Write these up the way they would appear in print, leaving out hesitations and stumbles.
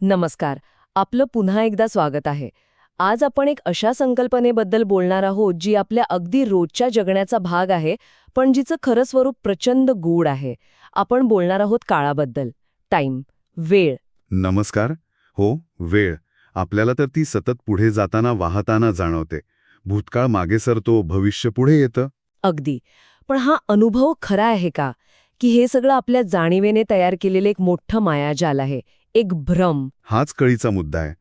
नमस्कार. आपलं पुन्हा एकदा स्वागत आहे. आज आपण एक अशा संकल्पनेबद्दल बोलणार आहोत जी आपल्या अगदी रोजच्या जगण्याचा भाग आहे, पण जिचं खरं स्वरूप प्रचंड गूढ आहे. आपण बोलणार आहोत काळाबद्दल. टाईम, वेळ. नमस्कार. हो, वेळ. आपल्याला तर ती सतत पुढे जाताना वाहताना जाणवते. भूतकाळ मागे सरतो, भविष्य पुढे येतं. अगदी. पण हा अनुभव खरा आहे का? की हे सगळं आपल्या जाणीवेने तयार केलेलं एक मोठं मायाजाल आहे, एक भ्रम? हाच कळीचा मुद्दा आहे.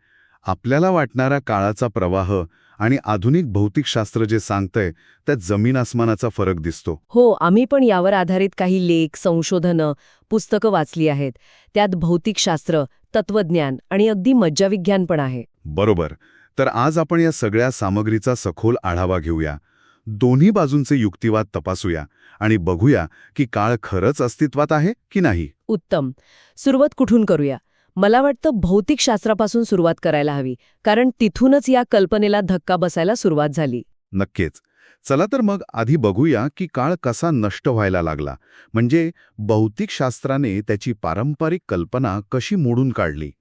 आपल्याला वाटणारा काळाचा प्रवाह आणि आधुनिक भौतिकशास्त्र जे सांगतंय त्यात जमीन आसमानाचा फरक दिसतो. हो, आम्ही पण यावर आधारित काही लेख, संशोधनं, पुस्तकं वाचली आहेत. त्यात भौतिकशास्त्र, तत्वज्ञान आणि अगदी मज्जाविज्ञान पण आहे. बरोबर. तर आज आपण या सगळ्या सामग्रीचा सखोल आढावा घेऊया. दोन्ही बाजूंचे युक्तिवाद तपासूया आणि बघूया की काळ खरंच अस्तित्वात आहे की नाही. उत्तम. सुरुवात कुठून करूया? मला वाटतं भौतिकशास्त्रापासून सुरुवात करायला हवी, कारण तिथूनच या कल्पनेला धक्का बसायला सुरुवात झाली. नक्कीच. चला तर मग आधी बघूया की काळ कसा नष्ट व्हायला लागला, म्हणजे भौतिकशास्त्राने त्याची पारंपरिक कल्पना कशी मोडून काढली.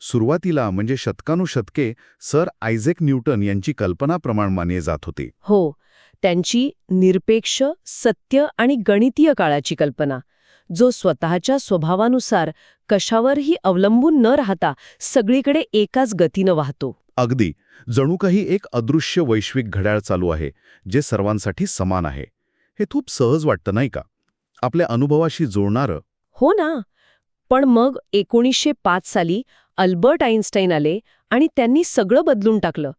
सुरुवातीला म्हणजे शतकानुशतके सर आयझॅक न्यूटन यांची कल्पना प्रमाण मानली जात होती. हो, त्यांची निरपेक्ष, सत्य आणि गणितीय काळाची कल्पना, जो स्वतःच्या स्वभावानुसार कशावरही अवलंबून न राहता सगळीकडे एकाच गतीनं वाहतो. अगदी, जणू काही एक अदृश्य वैश्विक घड्याळ चालू आहे जे सर्वांसाठी समान आहे. हे खूप सहज वाटतं नाही का, आपल्या अनुभवाशी जोडणारं. हो ना. पण मग 1905 साली अल्बर्ट आइन्स्टाईन आले आणि त्यांनी सगळं बदलून टाकलं.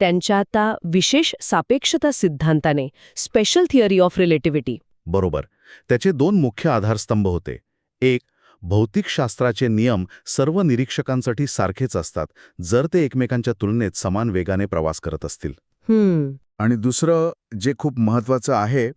त्यांच्या आता विशेष सापेक्षता सिद्धांताने, स्पेशल थिअरी ऑफ रिलेटिव्हिटी. बरोबर. त्याचे दोन मुख्य आधारस्तंभ होते. एक, भौतिकशास्त्राचे नियम सर्व निरीक्षकांसाठी सारखेच असतात जर ते एकमेकांच्या तुलनेत समान वेगाने प्रवास करत असतील. आणि दुसरं जे खूप महत्त्वाचं आहे,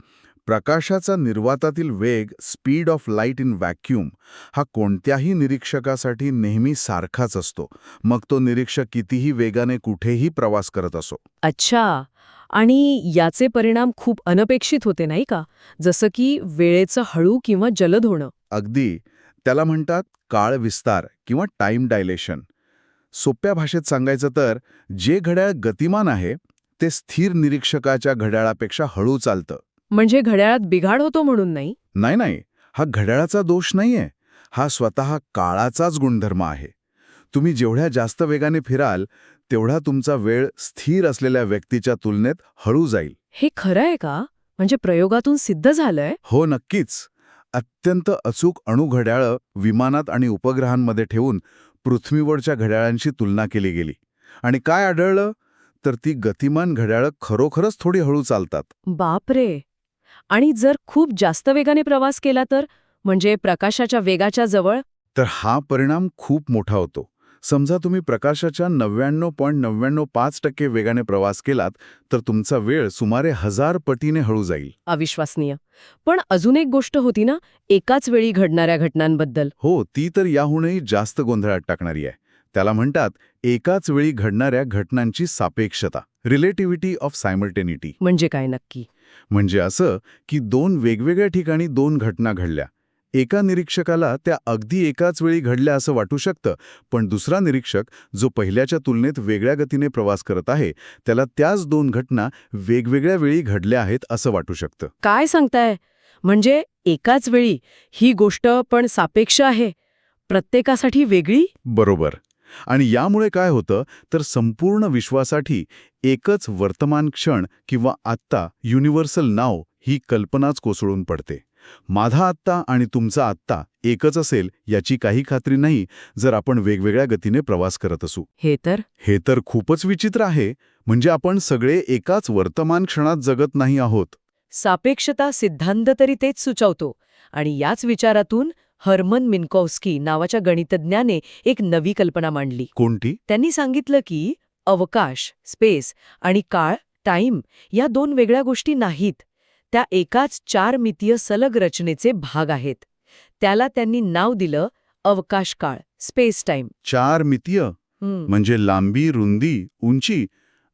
प्रकाशाचा निर्वातातील वेग, speed of light in vacuum, हा कोणत्याही निरीक्षकासाठी नेहमी सारखाच असतो, मग तो निरीक्षक कितीही वेगाने कुठेही प्रवास करत असो. अच्छा. आणि याचे परिणाम खूप अनपेक्षित होते नाही का? जसं की वेळेचं हळू किंवा जलद होणं. अगदी. त्याला म्हणतात काळ विस्तार किंवा टाइम डायलेशन. सोप्या भाषेत सांगायचं तर जे घड्याळ गतिमान आहे ते स्थिर निरीक्षकाच्या घड्याळापेक्षा हळू चालतं. म्हणजे घड्याळात बिघाड होतो म्हणून नाही? नाही, हा घड्याळाचा दोष नाहीये. हा स्वतः काळाचाच गुणधर्म आहे. तुम्ही जेवढ्या जास्त वेगाने फिराल तेवढा तुमचा वेळ स्थिर असलेल्या व्यक्तीच्या तुलनेत हळू जाईल. हे खरं आहे का? म्हणजे प्रयोगातून सिद्ध झालंय? हो, नक्कीच. अत्यंत अचूक अणुघड्याळं विमानात आणि उपग्रहांमध्ये ठेवून पृथ्वीवरच्या घड्याळांशी तुलना केली गेली. आणि काय आढळलं? तर ती गतिमान घड्याळं खरोखरच थोडी हळू चालतात. बापरे. आणि जर खूप जास्त वेगाने प्रवास केला तर, म्हणजे प्रकाशाच्या वेगाच्या जवळ? तर हा परिणाम खूप मोठा होतो. समजा तुम्ही प्रकाशाच्या 99.995% वेगाने प्रवास केलात तर तुमचा वेळ सुमारे 1000 पटीने हळू जाईल. अविश्वसनीय. पण अजून एक गोष्ट होती ना, एकाच वेळी घडणाऱ्या घटनांबद्दल. हो, ती तर याहूनही जास्त गोंधळात टाकणारी आहे. त्याला म्हणतात एकाच वेळी घडणाऱ्या घटनांची सापेक्षता, रिलेटिव्हिटी ऑफ सायमल्टेनिटी. म्हणजे काय नक्की? म्हणजे असं की दोन वेगवेगळ्या ठिकाणी दोन घटना घडल्या. एका निरीक्षकाला त्या अगदी एकाच वेळी घडल्या असं वाटू शकतं, पण दुसरा निरीक्षक जो पहिल्याच्या तुलनेत वेगळ्या गतीने प्रवास करत आहे त्याला त्याच दोन घटना वेगवेगळ्या वेळी घडल्या आहेत असं वाटू शकतं. काय सांगताय? म्हणजे एकाच वेळी ही गोष्ट पण सापेक्ष आहे, प्रत्येकासाठी वेगळी? बरोबर. आणि यामुळे काय होतं तर संपूर्ण विश्वासाठी एकच वर्तमान क्षण किंवा आत्ता, युनिव्हर्सल नाव, ही कल्पनाच कोसळून पडते. माझा आत्ता आणि तुमचा आत्ता एकच असेल याची काही खात्री नाही जर आपण वेगवेगळ्या गतीने प्रवास करत असू. हे तर खूपच विचित्र आहे. म्हणजे आपण सगळे एकाच वर्तमान क्षणात जगत नाही आहोत. सापेक्षता सिद्धांत तरी तेच सुचवतो. आणि याच विचारातून हर्मन मिन्कोव्स्की नावाच्या गणितज्ञाने एक नवी कल्पना मांडली. कोणती? त्यांनी सांगितलं की अवकाश, स्पेस आणि काळ, टाईम, या दोन वेगळ्या गोष्टी नाहीत. त्या एकाच 4-मितीय सलग रचनेचे भाग आहेत. त्याला त्यांनी नाव दिलं अवकाशकाळ, स्पेस टाईम. 4 मितीय म्हणजे लांबी, रुंदी, उंची,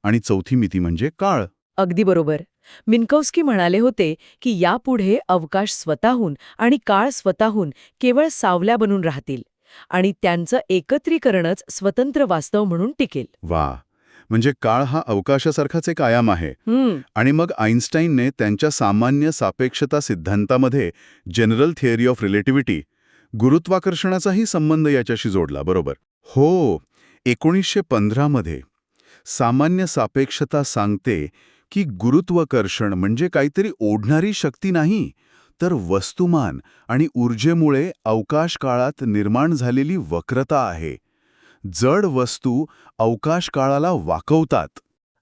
आणि चौथी मिती म्हणजे काळ. अगदी बरोबर. मिन्कोव्स्की म्हणाले होते की यापुढे अवकाश स्वतःहून आणि काळ स्वतःहून केवळ सावल्या बनून राहतील. आणि त्यांचं एकत्रीकरणच स्वतंत्र वास्तव म्हणून टिकेल. वा, म्हणजे काळ हा अवकाशासारखाच एक आयाम आहे. आणि मग आईन्स्टाईनने त्यांच्या सामान्य सापेक्षता सिद्धांतामध्ये जनरल थिअरी ऑफ रिलेटिव्हिटी, गुरुत्वाकर्षणाचाही संबंध याच्याशी जोडला, बरोबर? हो, 1915 मध्ये सामान्य सापेक्षता सांगते की गुरुत्वाकर्षण म्हणजे काहीतरी ओढणारी शक्ती नाही, तर वस्तुमान आणि ऊर्जेमुळे अवकाश काळात निर्माण झालेली वक्रता आहे. जड वस्तू अवकाश काळाला वाकवतात.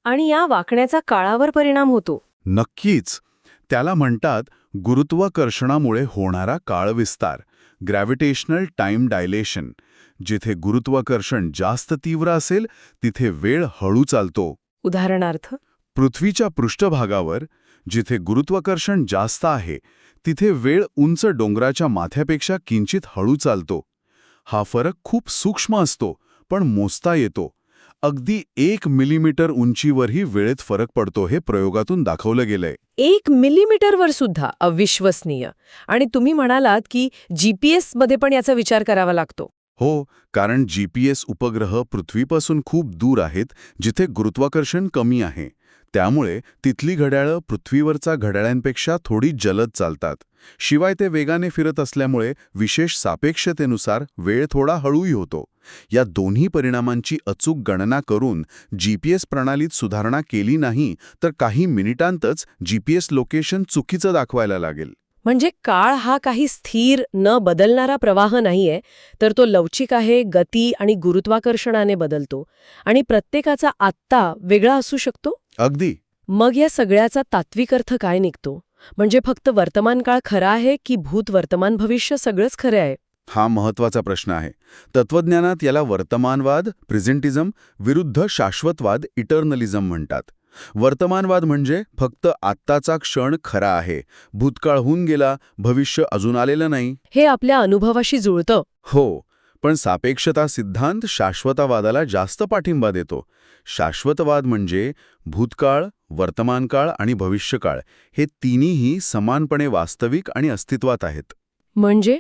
आणि या वाकण्याचा काळावर परिणाम होतो. नक्कीच. त्याला म्हणतात गुरुत्वाकर्षणामुळे होणारा काळविस्तार, ग्रॅव्हिटेशनल टाइम डायलेशन. जिथे गुरुत्वाकर्षण जास्त तीव्र असेल तिथे वेळ हळू चालतो. उदाहरणार्थ, पृथ्वीच्या पृष्ठभागावर जिथे गुरुत्वाकर्षण जास्त आहे तिथे वेळ उंच डोंगराच्या माथ्यापेक्षा किंचित हळू चालतो. हा फरक खूप सूक्ष्म असतो, पण मोजता येतो. अगदी 1 मिलीमीटर उंचीवरही वेळेत फरक पडतो, हे प्रयोगातून दाखवलं गेलंय. 1 मिलीमीटरवर सुद्धा अविश्वसनीय. आणि तुम्ही म्हणालात की GPS मध्ये पण याचा विचार करावा लागतो. हो, कारण GPS उपग्रह पृथ्वीपासून खूप दूर आहेत, जिथे गुरुत्वाकर्षण कमी आहे. त्यामुळे तिथली घड्याळं पृथ्वीवरच्या घड्याळांपेक्षा थोडी जलद चालतात. शिवाय ते वेगाने फिरत असल्यामुळे विशेष सापेक्षतेनुसार वेळ थोडा हळूही होतो. या दोन्ही परिणामांची अचूक गणना करून GPS प्रणालीत सुधारणा केली नाही तर काही मिनिटांतच GPS लोकेशन चुकीचं दाखवायला लागेल. म्हणजे काळ हा काही स्थिर न बदलणारा प्रवाह नाहीये, तर तो लवचिक आहे, गती आणि गुरुत्वाकर्षणाने बदलतो. आणि प्रत्येकाचा आत्ता वेगळा असू शकतो. अगदी. मग या सगळ्याचा तात्विक अर्थ काय निघतो? म्हणजे फक्त वर्तमान काळ खरा आहे की भूत, वर्तमान, भविष्य सगळंच खरे आहे? हा महत्वाचा प्रश्न आहे. तत्वज्ञानात याला वर्तमानवाद, प्रेझेंटिझम, विरुद्ध शाश्वतवाद, इटर्नलिझम म्हणतात. वर्तमानवाद म्हणजे फक्त आत्ताचा क्षण खरा आहे, भूतकाळ होऊन गेला, भविष्य अजून आलेलं नाही. हे आपल्या अनुभवाशी जुळतं. हो, पण सापेक्षता सिद्धांत शाश्वतवादाला जास्त पाठिंबा देतो. शाश्वतवाद म्हणजे भूतकाळ, वर्तमानकाळ आणि भविष्यकाळ हे तिन्हीही समानपणे वास्तविक आणि अस्तित्वात आहेत. म्हणजे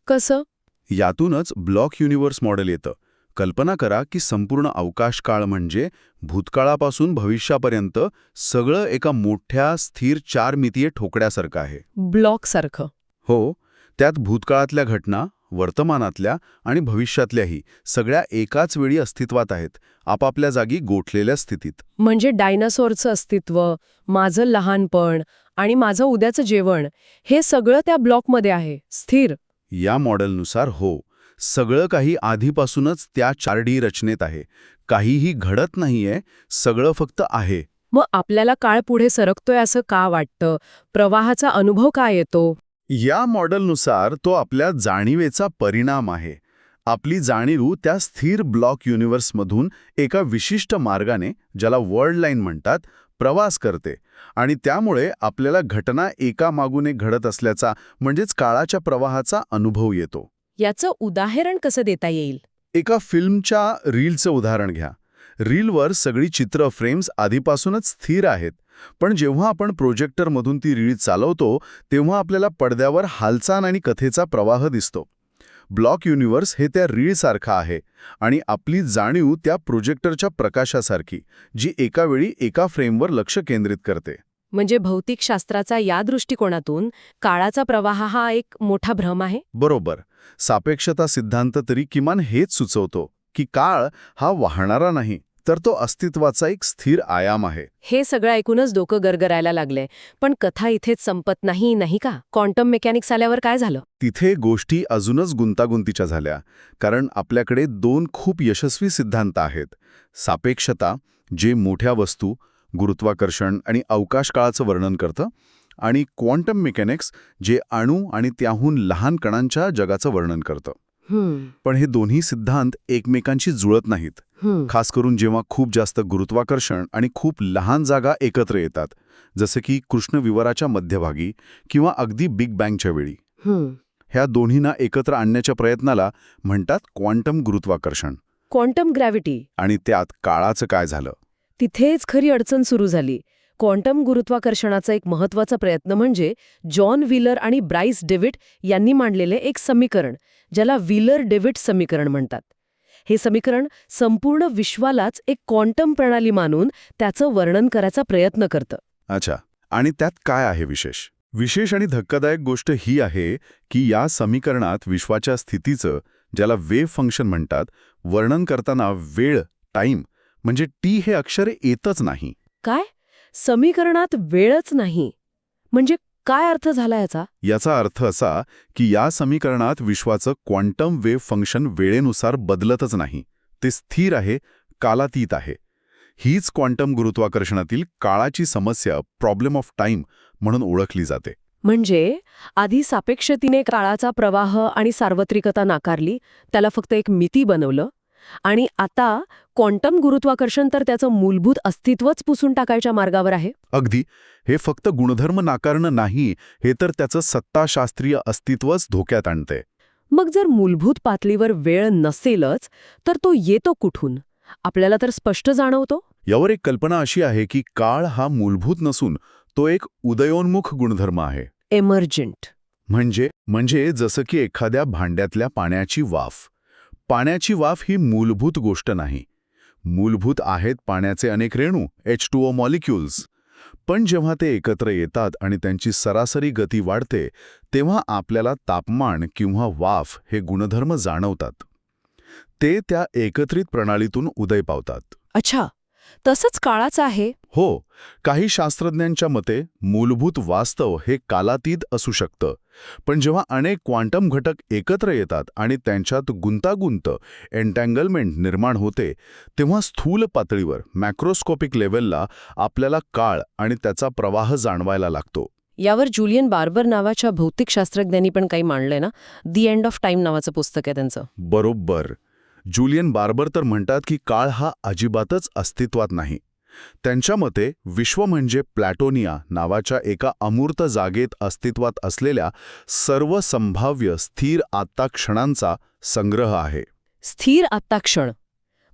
कसं? यातूनच ब्लॉक युनिव्हर्स मॉडेल येतं. कल्पना करा की संपूर्ण अवकाश काळ म्हणजे भूतकाळापासून भविष्यापर्यंत सगळं एका मोठ्या स्थिर 4 मितीय ठोकड्यासारखं आहे. ब्लॉकसारखं. हो, त्यात भूतकाळातल्या घटना, वर्तमानातल्या आणि भविष्यातल्याही सगळ्या एकाच वेळी अस्तित्वात आहेत, आपापल्या जागी गोठलेल्या स्थितीत. म्हणजे डायनासॉरचं अस्तित्व, माझं लहानपण आणि माझं उद्याचं जेवण हे सगळं त्या ब्लॉकमध्ये आहे, स्थिर. या मॉडेलनुसार हो, सगळं काही आधीपासूनच त्या 4D रचनेत आहे. काहीही घडत नाहीये, सगळं फक्त आहे. मग आपल्याला काळ पुढे सरकतोय असं का वाटतं? प्रवाहाचा अनुभव काय येतो? या मॉडेलनुसार तो आपल्या जाणीवेचा परिणाम आहे. आपली जाणीव त्या स्थिर ब्लॉक युनिव्हर्समधून एका विशिष्ट मार्गाने, ज्याला वर्ल्ड लाईन म्हणतात, प्रवास करते. आणि त्यामुळे आपल्याला घटना एकामागून एक घडत असल्याचा म्हणजेच काळाच्या प्रवाहाचा अनुभव येतो. याचं उदाहरण कसं देता येईल? एका फिल्मच्या रीलचं उदाहरण घ्या. रीलवर सगळी चित्र फ्रेम्स आधीपासूनच स्थिर आहेत, पण जेव्हा आपण प्रोजेक्टरमधून ती रील चालवतो तेव्हा आपल्याला पडद्यावर हालचाल आणि कथेचा प्रवाह दिसतो. ब्लॉक युनिव्हर्स हे त्या रीलसारखं आहे आणि आपली जाणीव त्या प्रोजेक्टरच्या प्रकाशासारखी, जी एका वेळी एका फ्रेमवर लक्ष केंद्रित करते. म्हणजे भौतिकशास्त्राचा या दृष्टिकोनातून काळाचा प्रवाह हा एक मोठा भ्रम आहे? बरोबर. सापेक्षता सिद्धांत तरी किमान हेच सुचवतो की काळ हा वाहणारा नाही, तर तो अस्तित्वाचा एक स्थिर आयाम आहे. हे सगळं ऐकूनच डोकं गरगरायला लागलंय. पण कथा इथेच संपत नाही का? क्वांटम मेकॅनिक्स आल्यावर काय झालं? तिथे गोष्टी अजूनच गुंतागुंतीच्या झाल्या, कारण आपल्याकडे 2 खूप यशस्वी सिद्धांत आहेत. सापेक्षता, जे मोठ्या वस्तू, गुरुत्वाकर्षण आणि अवकाश काळाचं वर्णन करतं, आणि क्वांटम मेकॅनिक्स, जे अणू आणि त्याहून लहान कणांच्या जगाचं वर्णन करतं. पण हे दोन्ही सिद्धांत एकमेकांशी जुळत नाहीत, खास करून जेव्हा खूप जास्त गुरुत्वाकर्षण आणि खूप लहान जागा एकत्र येतात, जसे की कृष्णविवराच्या मध्यभागी किंवा अगदी बिग बँगच्या वेळी. ह्या दोन्हींना एकत्र आणण्याच्या प्रयत्नाला म्हणतात क्वांटम गुरुत्वाकर्षण. Quantum gravity. आणि त्यात काळाचं काय झालं? तिथेच खरी अडचण सुरू झाली. क्वांटम गुरुत्वाकर्षणाचा एक महत्त्वाचा प्रयत्न म्हणजे जॉन व्हीलर आणि ब्राइस डेव्हिड यांनी मांडलेले एक समीकरण, ज्याला व्हीलर-डेव्हिड समीकरण म्हणतात. हे समीकरण संपूर्ण विश्वालाच एक क्वांटम प्रणाली मानून त्याचं वर्णन करायचा प्रयत्न करतं. अच्छा, आणि त्यात काय आहे विशेष? विशेष आणि धक्कादायक गोष्ट ही आहे की या समीकरणात विश्वाच्या स्थितीचं, ज्याला वेव्ह फंक्शन म्हणतात, वर्णन करताना वेळ, टाईम म्हणजे टी हे अक्षर येतच नाही. काय? समीकरणात वेळच नाही म्हणजे काय अर्थ झाला याचा? याचा अर्थ असा की या समीकरणात विश्वाचं क्वांटम वेव्ह फंक्शन वेळेनुसार बदलतच नाही. ते स्थिर आहे, कालातीत आहे. हीच क्वांटम गुरुत्वाकर्षणातील काळाची समस्या, प्रॉब्लेम ऑफ टाईम म्हणून ओळखली जाते. म्हणजे आधी सापेक्षतेने काळाचा प्रवाह आणि सार्वत्रिकता नाकारली, त्याला फक्त एक मिती बनवलं, आणि आता क्वांटम गुरुत्वाकर्षण तर त्याचं मूलभूत अस्तित्वच पुसून टाकायच्या मार्गावर आहे. अगदी. हे फक्त गुणधर्म नाकारणं नाही, हे तर त्याचं सत्ताशास्त्रीय अस्तित्वच धोक्यात आणते. मग जर मूलभूत पातळीवर वेळ नसेलच, तर तो येतो कुठून? आपल्याला तर स्पष्ट जाणवतो. यावर एक कल्पना अशी आहे की काळ हा मूलभूत नसून तो एक उदयोन्मुख गुणधर्म आहे. एमर्जंट. म्हणजे जसं की एखाद्या भांड्यातल्या पाण्याची वाफ. पाण्याची वाफ ही मूलभूत गोष्ट नाही. मूलभूत आहेत पाण्याचे अनेक रेणू, H2O मॉलिक्युल्स. पण जेव्हा ते एकत्र येतात आणि त्यांची सरासरी गती वाढते, तेव्हा आपल्याला तापमान किंवा वाफ हे गुणधर्म जाणवतात. ते त्या एकत्रित प्रणालीतून उदय पावतात. अच्छा, तसंच काळाचं आहे. हो, काही शास्त्रज्ञांच्या मते मूलभूत वास्तव हे कालातीत असू शकतं. पण जेव्हा अनेक क्वांटम घटक एकत्र येतात आणि त्यांच्यात गुंतागुंत, एन्टँगलमेंट निर्माण होते, तेव्हा स्थूल पातळीवर, मॅक्रोस्कोपिक लेव्हलला आपल्याला काळ आणि त्याचा प्रवाह जाणवायला लागतो. यावर जुलियन बार्बर नावाच्या भौतिकशास्त्रज्ञांनी पण काही मांडलंय ना. दी एंड ऑफ टाईम नावाचं पुस्तक आहे त्यांचं. बरोबर. जुलियन बार्बर तर म्हणतात की काळ हा अजिबातच अस्तित्वात नाही. त्यांच्या मते विश्व म्हणजे प्लॅटोनिया नावाच्या एका अमूर्त जागेत अस्तित्वात असलेल्या सर्व संभाव्य स्थिर आत्ता क्षणांचा संग्रह आहे. स्थिर आत्ता क्षण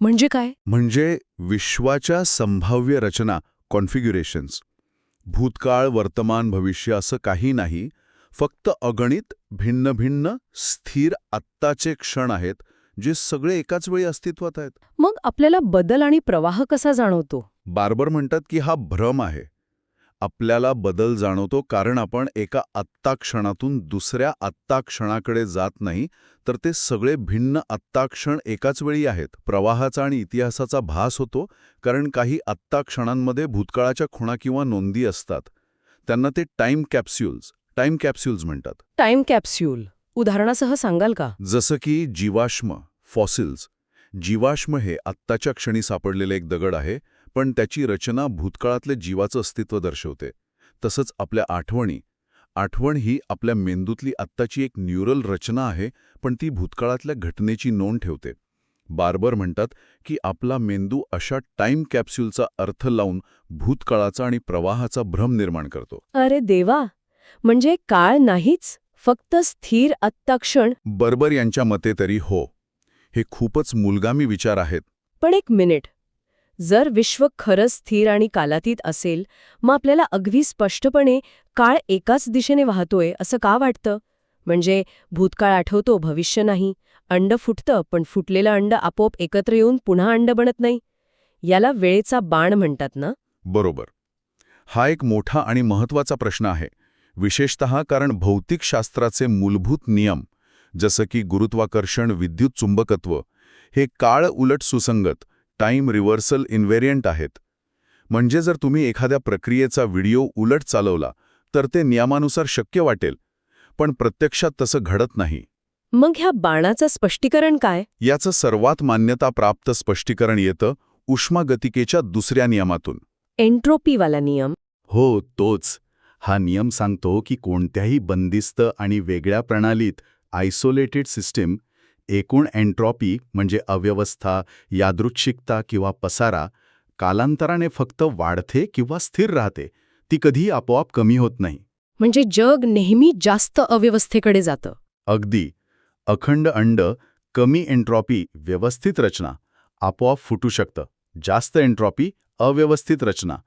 म्हणजे काय? म्हणजे विश्वाच्या संभाव्य रचना, कॉन्फिग्युरेशन्स. भूतकाळ, वर्तमान, भविष्य असं काही नाही. फक्त अगणित भिन्न भिन्न स्थिर आत्ताचे क्षण आहेत, जे सगळे एकाच वेळी अस्तित्वात आहेत. मग आपल्याला बदल आणि प्रवाह कसा जाणवतो? बार्बर म्हणतात की हा भ्रम आहे. आपल्याला बदल जाणवतो कारण आपण एका आत्ता क्षणातून दुसऱ्या आत्ता क्षणाकडे जात नाही, तर ते सगळे भिन्न आत्ता क्षण एकाच वेळी आहेत. प्रवाहाचा आणि इतिहासाचा भास होतो कारण काही आत्ता क्षणांमध्ये भूतकाळाच्या खुणा किंवा नोंदी असतात. त्यांना ते टाईम कॅप्स्युल्स म्हणतात. टाईम कॅप्स्यूल उदाहरणासह सांगाल का? जसं की जीवाश्म, फॉसिल्स. जीवाश्म हे आत्ताच्या क्षणी सापडलेले एक दगड आहे, पण त्याची रचना भूतकाळातल्या जीवाचं अस्तित्व दर्शवते. तसंच आपल्या आठवण ही आपल्या मेंदूतली आत्ताची एक न्यूरल रचना आहे, पण ती भूतकाळातल्या घटनेची नोंद ठेवते. बार्बर म्हणतात की आपला मेंदू अशा टाईम कॅप्स्यूलचा अर्थ लावून भूतकाळाचा आणि प्रवाहाचा भ्रम निर्माण करतो. अरे देवा, म्हणजे काळ नाहीच, फक्त स्थिर आत्ता क्षण. बार्बर यांच्या मते तरी हो. हे खूपच मूलगामी विचार आहेत. पण एक मिनिट, जर विश्व खरंच स्थिर आणि कालातीत असेल, मग आपल्याला अगदी स्पष्टपणे काळ एकाच दिशेने वाहतोय असं का वाटतं? म्हणजे भूतकाळ आठवतो, भविष्य नाही. अंड फुटतं, पण फुटलेलं अंड आपोआप एकत्र येऊन पुन्हा अंड बनत नाही. याला वेळेचा बाण म्हणतात ना? बरोबर. हा एक मोठा आणि महत्त्वाचा प्रश्न आहे, विशेषतः कारण भौतिकशास्त्राचे मूलभूत नियम, जसं की गुरुत्वाकर्षण, विद्युत चुंबकत्व, हे काळ उलट सुसंगत, टाईम रिव्हर्सल इन्व्हेरियंट आहेत. म्हणजे जर तुम्ही एखाद्या प्रक्रियेचा व्हिडिओ उलट चालवला, तर ते नियमानुसार शक्य वाटेल, पण प्रत्यक्षात तसं घडत नाही. मग ह्या बाणाचं स्पष्टीकरण काय? याचं सर्वात मान्यताप्राप्त स्पष्टीकरण येतं उष्मागतिकेच्या दुसऱ्या नियमातून. एन्ट्रोपीवाला नियम. हो, तोच. हा नियम सांगतो की कोणत्याही बंदिस्त आणि वेगळ्या प्रणालीत, आयसोलेटेड सिस्टीम, एकूण एन्ट्रॉपी म्हणजे अव्यवस्था, यादृच्छिकता किंवा पसारा, कालांतराने फक्त वाढते किंवा स्थिर राहते. ती कधीही आपोआप कमी होत नाही. म्हणजे जग नेहमी जास्त अव्यवस्थेकडे जातं. अगदी. अखंड अंड, कमी एन्ट्रॉपी, व्यवस्थित रचना, आपोआप फुटू शकतं. जास्त एन्ट्रॉपी, अव्यवस्थित रचना.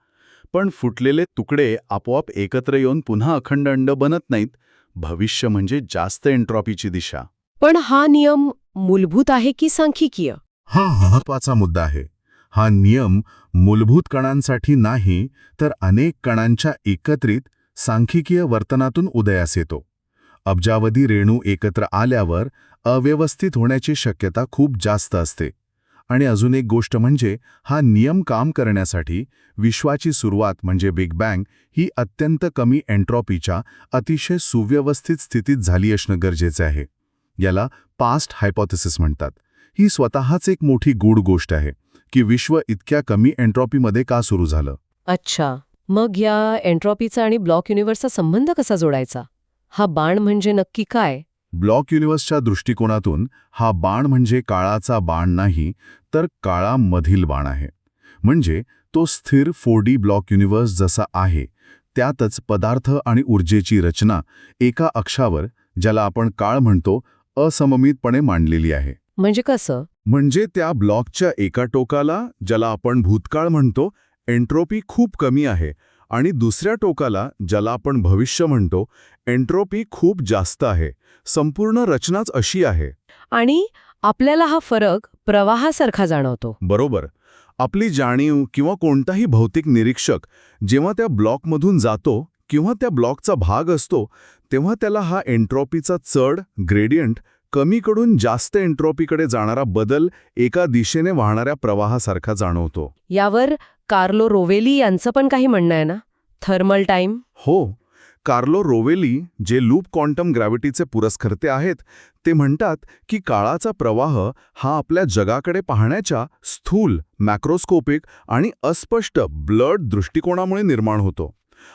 पण फुटलेले तुकडे आपोआप एकत्र येऊन पुन्हा अखंड अंड बनत नाहीत. भविष्य म्हणजे जास्त एन्ट्रॉपीची दिशा. पण हा नियम मूलभूत आहे की सांख्यिकीय? हा महत्वाचा मुद्दा आहे. हा नियम मूलभूत कणांसाठी नाही, तर अनेक कणांच्या एकत्रित सांख्यिकीय वर्तनातून उदयास येतो. अब्जावधी रेणू एकत्र आल्यावर अव्यवस्थित होण्याची शक्यता खूप जास्त असते. आणि अजून एक गोष्ट म्हणजे हा नियम काम करण्यासाठी विश्वाची सुरुवात म्हणजे बिग बँग ही अत्यंत कमी एन्ट्रॉपीच्या अतिशय सुव्यवस्थित स्थितीत झाली असणं गरजेचं आहे. याला पास्ट हायपोथेसिस म्हणतात. ही स्वतःच एक मोठी गूढ गोष्ट आहे की विश्व इतक्या कमी एन्ट्रॉपीमध्ये का सुरू झालं. अच्छा, मग या एन्ट्रॉपीचा आणि ब्लॉक युनिव्हर्सचा संबंध कसा जोडायचा? हा बाण म्हणजे नक्की काय? ब्लॉक युनिव्हर्सच्या दृष्टिकोनातून हा बाण म्हणजे काळाचा बाण नाही, तर काळामधील बाण आहे. म्हणजे तो स्थिर 4D ब्लॉक युनिव्हर्स जसा आहे त्यातच पदार्थ आणि ऊर्जेची रचना एका अक्षावर, ज्याला आपण काळ म्हणतो, असममितपणे मांडलेली आहे. म्हणजे कसं? म्हणजे त्या ब्लॉकच्या एका टोकाला, ज्याला आपण भूतकाळ म्हणतो, एन्ट्रोपी खूप कमी आहे आणि दुसऱ्या टोकाला, ज्याला आपण भविष्य म्हणतो, एन्ट्रोपी खूप जास्त आहे. संपूर्ण रचनाच अशी आहे. आणि आपल्याला हा फरक प्रवाहासारखा जाणवतो. बरोबर. आपली जाणीव किंवा कोणताही भौतिक निरीक्षक जेव्हा त्या ब्लॉकमधून जातो किंवा त्या ब्लॉकचा भाग असतो, तेव्हा त्याला हा एन्ट्रॉपीचा चढ, ग्रेडियंट, कमीकडून जास्त एन्ट्रॉपीकडे जाणारा बदल एका दिशेने वाहणाऱ्या प्रवाहासारखा जाणवतो. यावर कार्लो रोवेली यांचं पण काही म्हणणं आहे ना? Thermal time? हो. कार्लो रोवेली, जे लूप क्वांटम ग्रॅव्हिटीचे पुरस्कर्ते आहेत, ते म्हणतात की काळाचा प्रवाह हा आपल्या जगाकडे पाहण्याच्या स्थूल, मॅक्रोस्कोपिक आणि अस्पष्ट ब्लड दृष्टिकोनामुळे निर्माण होतो.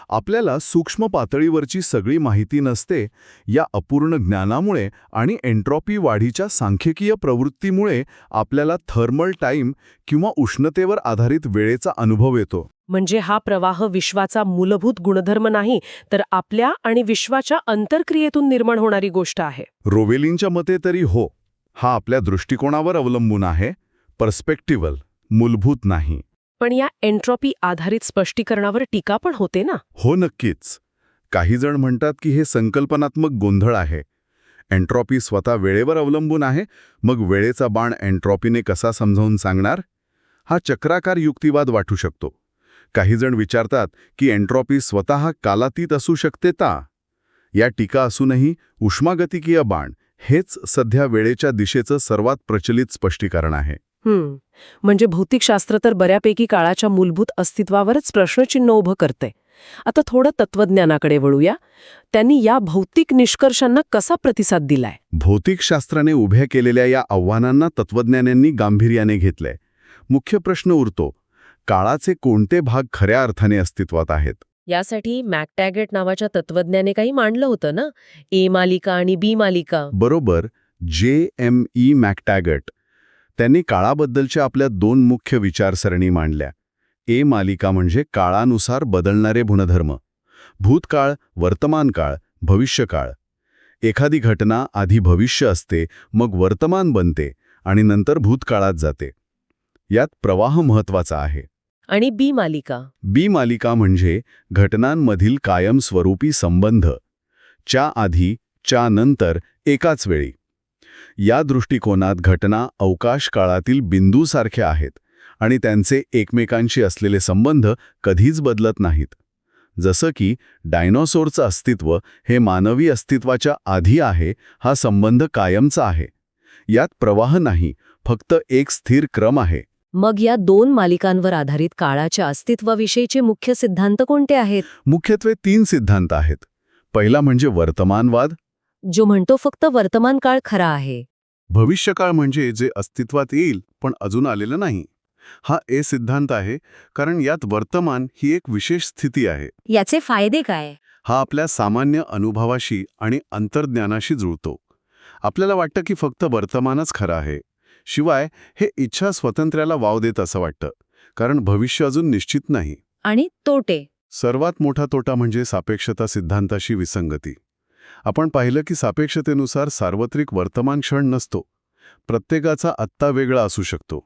आपल्याला सूक्ष्म पातळीवरची सगळी माहिती नसते. या अपूर्ण ज्ञानामुळे आणि एन्ट्रॉपी वाढीच्या सांख्यिकीय प्रवृत्तीमुळे आपल्याला थर्मल टाईम किंवा उष्णतेवर आधारित वेळेचा अनुभव येतो. म्हणजे हा प्रवाह विश्वाचा मूलभूत गुणधर्म नाही, तर आपल्या आणि विश्वाच्या अंतर्क्रियेतून निर्माण होणारी गोष्ट आहे. रोवेलींच्या मते तरी हो. हा आपल्या दृष्टिकोनावर अवलंबून आहे, पर्स्पेक्टिव्हल, मूलभूत नाही. पण या एन्ट्रॉपी आधारित स्पष्टीकरणावर टीका पण होते ना? हो, नक्कीच. काही जण म्हणतात की हे संकल्पनात्मक गोंधळ आहे. एन्ट्रॉपी स्वतः वेळेवर अवलंबून आहे, मग वेळेचा बाण एन्ट्रॉपीने कसा समजावून सांगणार? हा चक्राकार युक्तिवाद वाटू शकतो. काही जण विचारतात की एन्ट्रॉपी स्वतः कालातीत असू शकते का? या टीका असूनही उष्मागतिकीय बाण हेच सध्या वेळेच्या दिशेचं सर्वात प्रचलित स्पष्टीकरण आहे. म्हणजे भौतिकशास्त्र तर बऱ्यापैकी काळाच्या मूलभूत अस्तित्वावरच प्रश्नचिन्ह उभं करते. आता थोडं तत्वज्ञानाकडे वळूया. त्यांनी या भौतिक निष्कर्षांना कसा प्रतिसाद दिलाय? भौतिकशास्त्राने उभ्या केलेल्या या आव्हानांना तत्वज्ञान्यांनी गांभीर्याने घेतलंय. मुख्य प्रश्न उरतो, काळाचे कोणते भाग खऱ्या अर्थाने अस्तित्वात आहेत? यासाठी मॅकटॅगेट नावाच्या तत्वज्ञाने काही मांडलं होतं ना, ए मालिका आणि बी मालिका. बरोबर. J.M.E. मॅकटॅगट. त्यांनी काळाबद्दलच्या आपल्या 2 मुख्य विचारसरणी मांडल्या. ए मालिका म्हणजे काळानुसार बदलणारे गुणधर्म. भूतकाळ, वर्तमानकाळ, भविष्यकाळ. एखादी घटना आधी भविष्य असते, मग वर्तमान बनते आणि नंतर भूतकाळात जाते. यात प्रवाह महत्वाचा आहे. आणि बी मालिका? बी मालिका म्हणजे घटनांमधील कायमस्वरूपी संबंध. च्या आधी, च्या नंतर, एकाच वेळी. या दृष्टिकोनात घटना अवकाश काळातील बिंदूसारख्या आहेत आणि त्यांचे एकमेकांशी असलेले संबंध कधीच बदलत नाहीत. जसं की डायनोसॉरचं अस्तित्व हे मानवी अस्तित्वाच्या आधी आहे, हा संबंध कायमचा आहे. यात प्रवाह नाही, फक्त एक स्थिर क्रम आहे. मग या 2 मालिकांवर आधारित काळाच्या अस्तित्वाविषयीचे मुख्य सिद्धांत कोणते आहेत? मुख्यत्वे 3 सिद्धांत आहेत. पहिला म्हणजे वर्तमानवाद, जो म्हणतो फक्त वर्तमान काळ खरा आहे. भविष्यकाळ म्हणजे जे अस्तित्वात येईल पण अजून आलेलं नाही. हा ए सिद्धांत आहे, कारण यात वर्तमान ही एक विशेष स्थिती आहे. याचे फायदे काय? हा आपल्या सामान्य अनुभवाशी आणि अंतर्ज्ञानाशी जुळतो. आपल्याला वाटतं की फक्त वर्तमानच खरं आहे. शिवाय हे इच्छा स्वातंत्र्याला वाव देत असं वाटतं, कारण भविष्य अजून निश्चित नाही. आणि तोटे? सर्वात मोठा तोटा म्हणजे सापेक्षता सिद्धांताशी विसंगती. आपण पाहिलं की सापेक्षतेनुसार सार्वत्रिक वर्तमान क्षण नसतो. प्रत्येकाचा आत्ता वेगळा असू शकतो.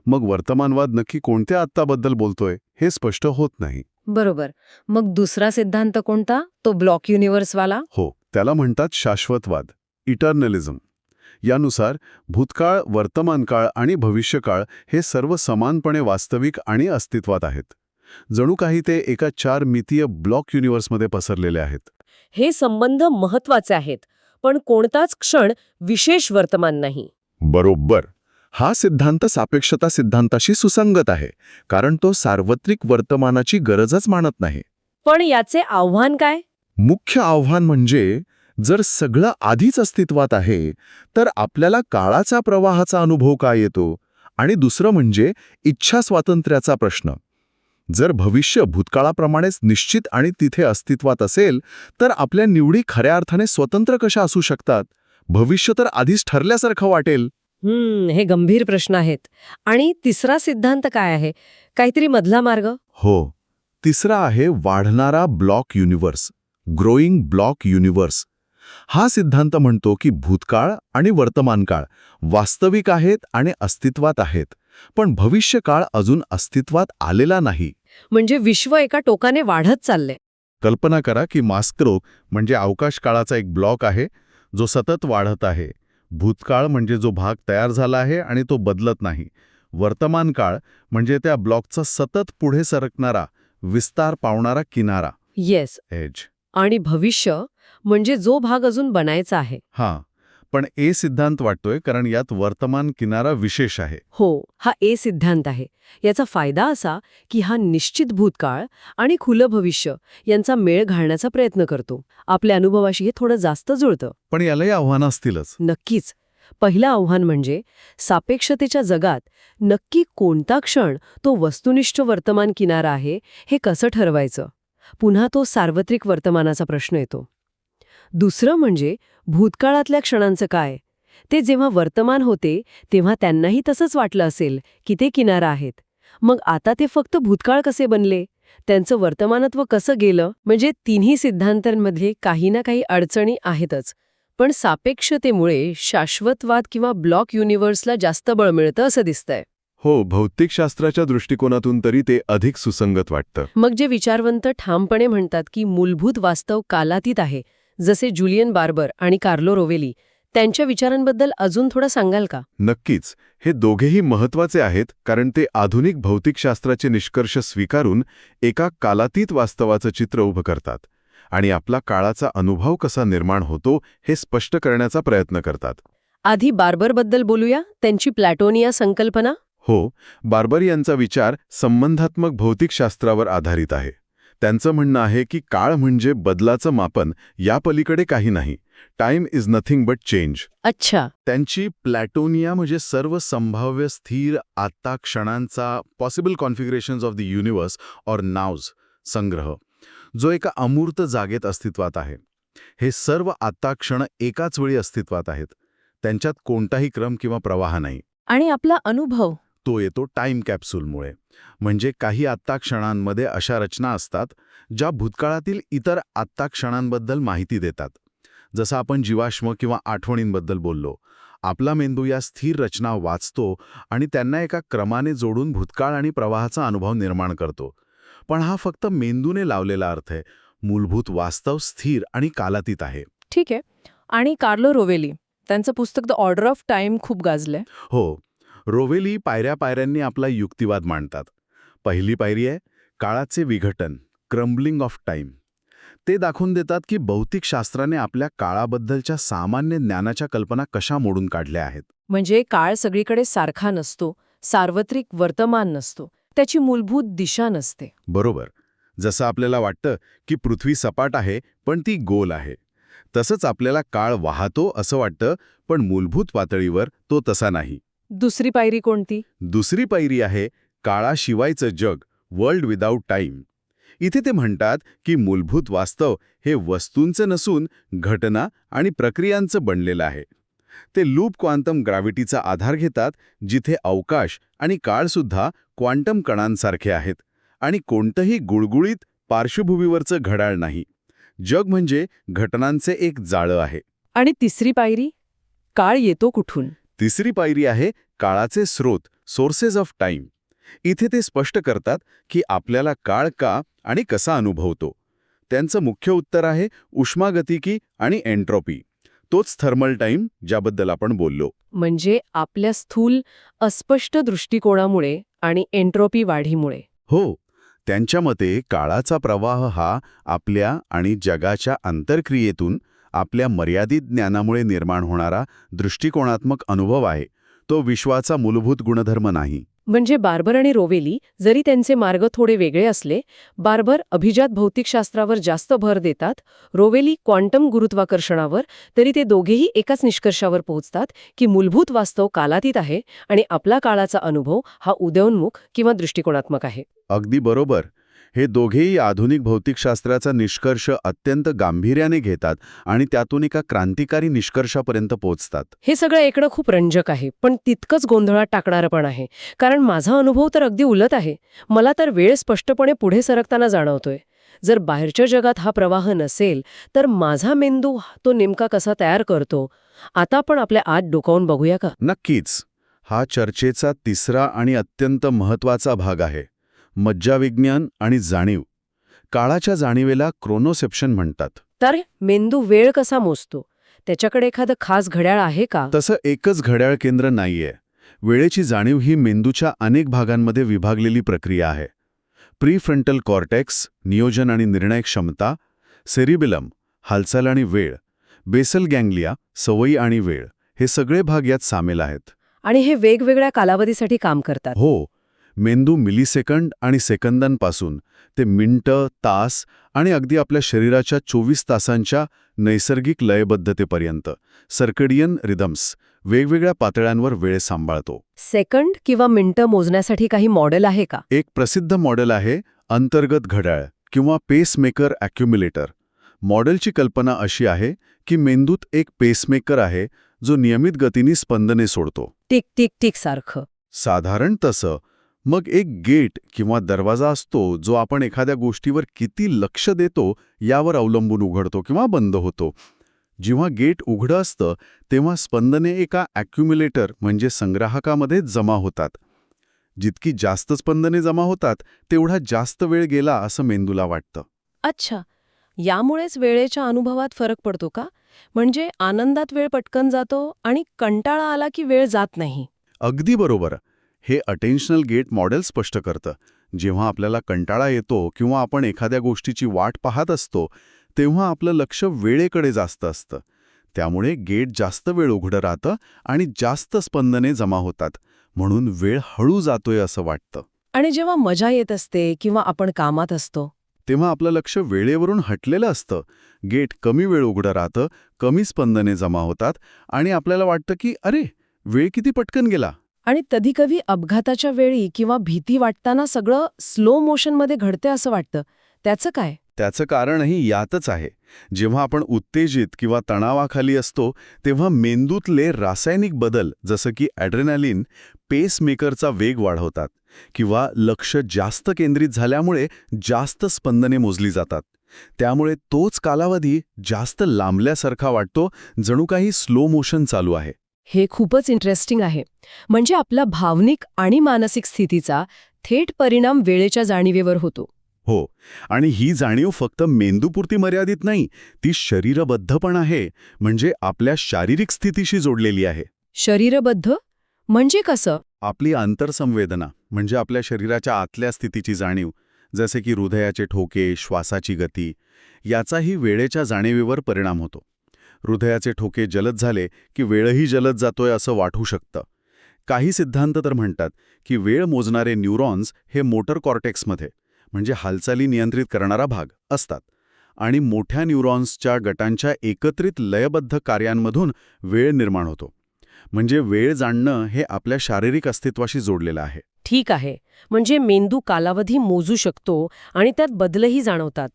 मग वर्तमानवाद नक्की कोणत्या आत्ताबद्दल बोलतोय हे स्पष्ट होत नाही. बरोबर. मग दुसरा सिद्धांत कोणता? तो ब्लॉक युनिव्हर्सवाला? हो, त्याला म्हणतात शाश्वतवाद, इटर्नलिझम. यानुसार भूतकाळ, वर्तमानकाळ आणि भविष्यकाळ हे सर्व समानपणे वास्तविक आणि अस्तित्वात आहेत. जणू काही ते एका 4 मितीय ब्लॉक युनिव्हर्समध्ये पसरलेले आहेत. हे संबंध महत्वाचे आहेत, पण कोणताच क्षण विशेष वर्तमान नाही. बरोबर. हा सिद्धांत सापेक्षता सिद्धांताशी सुसंगत आहे, कारण तो सार्वत्रिक वर्तमानाची गरजच मानत नाही. पण याचे आव्हान काय? मुख्य आव्हान म्हणजे जर सगळं आधीच अस्तित्वात आहे, तर आपल्याला काळाचा प्रवाहाचा अनुभव काय येतो? आणि दुसरं म्हणजे इच्छा स्वातंत्र्याचा प्रश्न. जर भविष्य भूतकाळाप्रमाणेच निश्चित आणि तिथे अस्तित्वात असेल, तर आपल्या निवडी खऱ्या अर्थाने स्वतंत्र कशा असू शकतात? भविष्य तर आधीच ठरल्यासारखं वाटेल. हे गंभीर प्रश्न आहेत. आणि तिसरा सिद्धांत काय आहे? काहीतरी मधला मार्ग? हो. तिसरा आहे वाढणारा block universe, growing block universe. हा सिद्धांत म्हणतो की भूतकाळ आणि वर्तमानकाळ वास्तविक आहेत आणि अस्तित्वात आहेत, पण भविष्यकाळ अजून अस्तित्वात आलेला नाही. म्हणजे विश्व एका टोकाने वाढत चालले. कल्पना करा की मास्क्रो म्हणजे अवकाश काळाचा एक ब्लॉक आहे जो सतत वाढत आहे. भूतकाळ म्हणजे जो भाग तयार झाला आहे आणि तो बदलत नाही. वर्तमान काळ म्हणजे त्या ब्लॉकचा सतत पुढे सरकणारा, विस्तार पावणारा किनारा, येस. एज. आणि भविष्य म्हणजे जो भाग अजून बनायचा आहे. हां, पण ए सिद्धांत वाटतोय कारण यात वर्तमान किनारा विशेष आहे. हो, हा ए सिद्धांत आहे. याचा फायदा असा की हा निश्चित भूतकाळ आणि खुलं भविष्य यांचा मेळ घालण्याचा प्रयत्न करतो. आपल्या अनुभवाशी हे थोडं जास्त जुळतं. पण यालाही आव्हानं असतीलच. नक्कीच. पहिलं आव्हान म्हणजे सापेक्षतेच्या जगात नक्की कोणता क्षण तो वस्तुनिष्ठ वर्तमान किनारा आहे हे कसं ठरवायचं. पुन्हा तो सार्वत्रिक वर्तमानाचा प्रश्न येतो. दुसरं म्हणजे भूतकाळातल्या क्षणांचं काय? ते जेव्हा वर्तमान होते तेव्हा त्यांनाही तसंच वाटलं असेल की ते किनारा आहेत. मग आता ते फक्त भूतकाळ कसे बनले? त्यांचं वर्तमानत्व कसं गेलं? म्हणजे तिन्ही सिद्धांतांमध्ये काही ना काही अडचणी आहेतच. पण सापेक्षतेमुळे शाश्वतवाद किंवा ब्लॉक युनिव्हर्सला जास्त बळ मिळतं असं दिसतंय. हो, भौतिकशास्त्राच्या दृष्टिकोनातून तरी ते अधिक सुसंगत वाटतं. मग जे विचारवंत ठामपणे म्हणतात की मूलभूत वास्तव कालातीत आहे, जसे जुलियन बार्बर आणि कार्लो रोवेली, त्यांच्या विचारांबद्दल अजून थोडं सांगाल का? नक्कीच. हे दोघेही महत्वाचे आहेत कारण ते आधुनिक भौतिकशास्त्राचे निष्कर्ष स्वीकारून एका कालातीत वास्तवाचं चित्र उभं करतात आणि आपला काळाचा अनुभव कसा निर्माण होतो हे स्पष्ट करण्याचा प्रयत्न करतात. आधी बार्बरबद्दल बोलूया. त्यांची प्लॅटोनिया संकल्पना. हो, बार्बर यांचा विचार संबंधात्मक भौतिकशास्त्रावर आधारित आहे. त्यांचं म्हणणं आहे की काळ म्हणजे बदलाचं मापन, या पलीकडे काही नाही. Time is nothing but change. अच्छा. त्यांची प्लॅटोनिया म्हणजे सर्व संभाव्य स्थिर आत्ता क्षणांचा possible configurations of the universe or nows संग्रह, जो एका अमूर्त जागेत अस्तित्वात आहे. हे सर्व आत्ता क्षण एकाच वेळी अस्तित्वात आहेत. त्यांच्यात कोणताही क्रम किंवा प्रवाह नाही. आणि आपला अनुभव तो येतो टाइम कॅप्सूलमुळे. म्हणजे काही आत्ता क्षणांमध्ये अशा रचना असतात ज्या भूतकाळातील इतर आत्ता क्षणांबद्दल माहिती देतात. जसं आपण जीवाश्म किंवा आठवणींबद्दल बोललो. आपला मेंदू या स्थिर रचना वाचतो आणि त्यांना एका क्रमाने जोडून भूतकाळ आणि प्रवाहाचा अनुभव निर्माण करतो. पण हा फक्त मेंदूने लावलेला अर्थ आहे. मूलभूत वास्तव स्थिर आणि कालातीत आहे. ठीक आहे. आणि कार्लो रोवेली, त्यांचं पुस्तक द ऑर्डर ऑफ टाइम खूप गाजलंय. हो, रोवेली पायऱ्या-पायऱ्यांनी आपला युक्तिवाद मांडतात. पहिली पायरी आहे काळाचे विघटन, क्रम्बलिंग ऑफ टाइम. ते दाखवून देतात की भौतिकशास्त्राने आपल्या काळाबद्दलच्या सामान्य ज्ञानाच्या कल्पना कशा मोडून काढल्या आहेत. म्हणजे काळ सगळीकडे सारखा नसतो, सार्वत्रिक वर्तमान नसतो, त्याची मूलभूत दिशा नसते. बरोबर. जसं आपल्याला वाटतं की पृथ्वी सपाट आहे पण ती गोल आहे, तसंच आपल्याला काळ वाहतो असं वाटतं, पण मूलभूत पातळीवर तो तसा नाही. दुसरी पायरी कोणती? दुसरी पायरी आहे काळाशिवायचं जग, वर्ल्ड विदाऊट टाईम. इथे ते म्हणतात की मूलभूत वास्तव हे वस्तूंचं नसून घटना आणि प्रक्रियांचं बनलेलं आहे. ते लूप क्वांटम ग्रॅव्हिटीचा आधार घेतात, जिथे अवकाश आणि काळसुद्धा क्वांटम कणांसारखे आहेत आणि कोणतंही गुळगुळीत पार्श्वभूमीवरचं घड्याळ नाही. जग म्हणजे घटनांचे एक जाळं आहे. आणि तिसरी पायरी? काळ येतो कुठून? तिसरी पायरी आहे काळाचे स्रोत, सोर्सेस ऑफ टाईम. इथे ते स्पष्ट करतात की आपल्याला काळ का आणि कसा अनुभवतो. त्यांचं मुख्य उत्तर आहे उष्मागतिकी आणि एन्ट्रॉपी. तोच थर्मल टाईम ज्याबद्दल आपण बोललो. म्हणजे आपल्या स्थूल अस्पष्ट दृष्टिकोनामुळे आणि एन्ट्रोपी वाढीमुळे. हो, त्यांच्या मते काळाचा प्रवाह हा आपल्या आणि जगाच्या आंतरक्रियेतून आपल्या मर्यादित ज्ञानामुळे निर्माण होणारा दृष्टिकोनात्मक अनुभव आहे. तो विश्वाचा मूलभूत गुणधर्म नाही. म्हणजे बार्बर आणि रोवेली जरी त्यांचे मार्ग थोडे वेगळे असले, बार्बर अभिजात भौतिकशास्त्रावर जास्त भर देतात, रोवेली क्वांटम गुरुत्वाकर्षणावर, तरी ते दोघेही एकाच निष्कर्षावर पोहोचतात की मूलभूत वास्तव कालातीत आहे आणि आपला काळाचा अनुभव हा उदयोन्मुख किंवा दृष्टिकोनात्मक आहे. अगदी बरोबर. हे दोघेही आधुनिक भौतिकशास्त्राचा निष्कर्ष अत्यंत गांभीर्याने घेतात आणि त्यातून एका क्रांतिकारी निष्कर्षापर्यंत पोहोचतात. हे सगळं ऐकणं खूप रंजक आहे, पण तितकंच गोंधळात टाकणारं पण आहे. कारण माझा अनुभव तर अगदी उलट आहे. मला तर वेळ स्पष्टपणे पुढे सरकताना जाणवतोय. जर बाहेरच्या जगात हा प्रवाह नसेल, तर माझा मेंदू तो नेमका कसा तयार करतो? आता आपण आपल्या आत डोकावून बघूया का? नक्कीच. हा चर्चेचा तिसरा आणि अत्यंत महत्त्वाचा भाग आहे. मज्जाविज्ञान आणि जाणीव. काळाच्या जाणीवेला क्रोनोसेप्शन म्हणतात. तर मेंदू वेळ कसा मोजतो? त्याच्याकडे एखादं खास घड्याळ आहे का? तसं एकच घड्याळ केंद्र नाहीये. वेळेची जाणीव ही मेंदूच्या अनेक भागांमध्ये विभागलेली प्रक्रिया आहे. प्रीफ्रंटल कॉर्टेक्स, नियोजन आणि निर्णय क्षमता, सेरिबिलम, हालचाल आणि वेळ, बेसल गँग्लिया, सवयी आणि वेळ, हे सगळे भाग यात सामील आहेत. आणि हे वेगवेगळ्या कालावधीसाठी काम करतात. हो, मेंदू मिलीसेकंड आणि सेकंदांपासून ते मिनिटं, तास आणि अगदी आपल्या शरीराच्या 24 तासांच्या नैसर्गिक लयबद्धतेपर्यंत सर्केडियन रिदम्स वेगवेगळ्या पातळ्यांवर वेळ सांभाळतो. सेकंड किंवा मिनिटं मोजण्यासाठी काही मॉडेल आहे का? एक प्रसिद्ध मॉडेल आहे अंतर्गत घड्याळ किंवा पेसमेकर ॲक्युम्युलेटर. मॉडेलची कल्पना अशी आहे की मेंदूत एक पेसमेकर आहे जो नियमित गतीने स्पंदने सोडतो. टिक टिक टिक सारखं. साधारण तसं. मग एक गेट किंवा दरवाजा असतो जो आपण एखाद्या गोष्टीवर किती लक्ष देतो यावर अवलंबून उघडतो किंवा बंद होतो. जेव्हा गेट उघडं असतं तेव्हा स्पंदने एका ॲक्युम्युलेटर म्हणजे संग्राहकामध्ये जमा होतात. जितकी जास्त स्पंदने जमा होतात तेवढा जास्त वेळ गेला असं मेंदूला वाटतं. अच्छा, यामुळेच वेळेच्या अनुभवात फरक पडतो का? म्हणजे आनंदात वेळ पटकन जातो आणि कंटाळा आला की वेळ जात नाही. अगदी बरोबर. हे अटेन्शनल गेट मॉडेल स्पष्ट करतं. जेव्हा आपल्याला कंटाळा येतो किंवा आपण एखाद्या गोष्टीची वाट पाहत असतो तेव्हा आपलं लक्ष वेळेकडे जास्त असतं. त्यामुळे गेट जास्त वेळ उघडं राहतं आणि जास्त स्पंदने जमा होतात. म्हणून वेळ हळू जातोय असं वाटतं. आणि जेव्हा मजा येत असते किंवा आपण कामात असतो तेव्हा आपलं लक्ष वेळेवरून हटलेलं असतं. गेट कमी वेळ उघडं राहतं, कमी स्पंदने जमा होतात आणि आपल्याला वाटतं की अरे, वेळ किती पटकन गेला. आणि कधीकधी अपघाताच्या वेळी किंवा भीती वाटताना सगळं स्लो मोशनमध्ये घडते असं वाटतं. त्याचं काय? त्याचं कारणही यातच आहे. जेव्हा आपण उत्तेजित किंवा तणावाखाली असतो तेव्हा मेंदूतले रासायनिक बदल जसं की ॲड्रेनालिन पेसमेकरचा वेग वाढवतात किंवा लक्ष जास्त केंद्रित झाल्यामुळे जास्त स्पंदने मोजली जातात. त्यामुळे तोच कालावधी जास्त लांबल्यासारखा वाटतो, जणू काही स्लो मोशन चालू आहे. हे खूपच इंटरेस्टिंग आहे. म्हणजे आपला भावनिक आणि मानसिक स्थितीचा थेट परिणाम वेळेच्या जाणीवेवर होतो. हो, आणि ही जाणीव फक्त मेंदूपुरती मर्यादित नाही, ती शरीरबद्ध पण आहे. म्हणजे आपल्या शारीरिक स्थितीशी जोडलेली आहे. शरीरबद्ध म्हणजे कसं? आपली आंतरसंवेदना म्हणजे आपल्या शरीराच्या आतल्या स्थितीची जाणीव, जसे की हृदयाचे ठोके, श्वासाची गती, याचाही वेळेच्या जाणीवेवर परिणाम होतो. हृदयाचे ठोके जलद झाले की वेळही जलद जातोय असं वाटू शकतं. काही सिद्धांत तर म्हणतात की वेळ मोजणारे न्यूरॉन्स हे मोटर कॉर्टेक्समध्ये म्हणजे हालचाली नियंत्रित करणारा भाग असतात आणि मोठ्या न्यूरॉन्सच्या गटांच्या एकत्रित लयबद्ध कार्यांमधून वेळ निर्माण होतो. म्हणजे वेळ जाणणं हे आपल्या शारीरिक अस्तित्वाशी जोडलेलं आहे. ठीक आहे, म्हणजे मेंदू कालावधी मोजू शकतो आणि त्यात बदलही जाणवतात.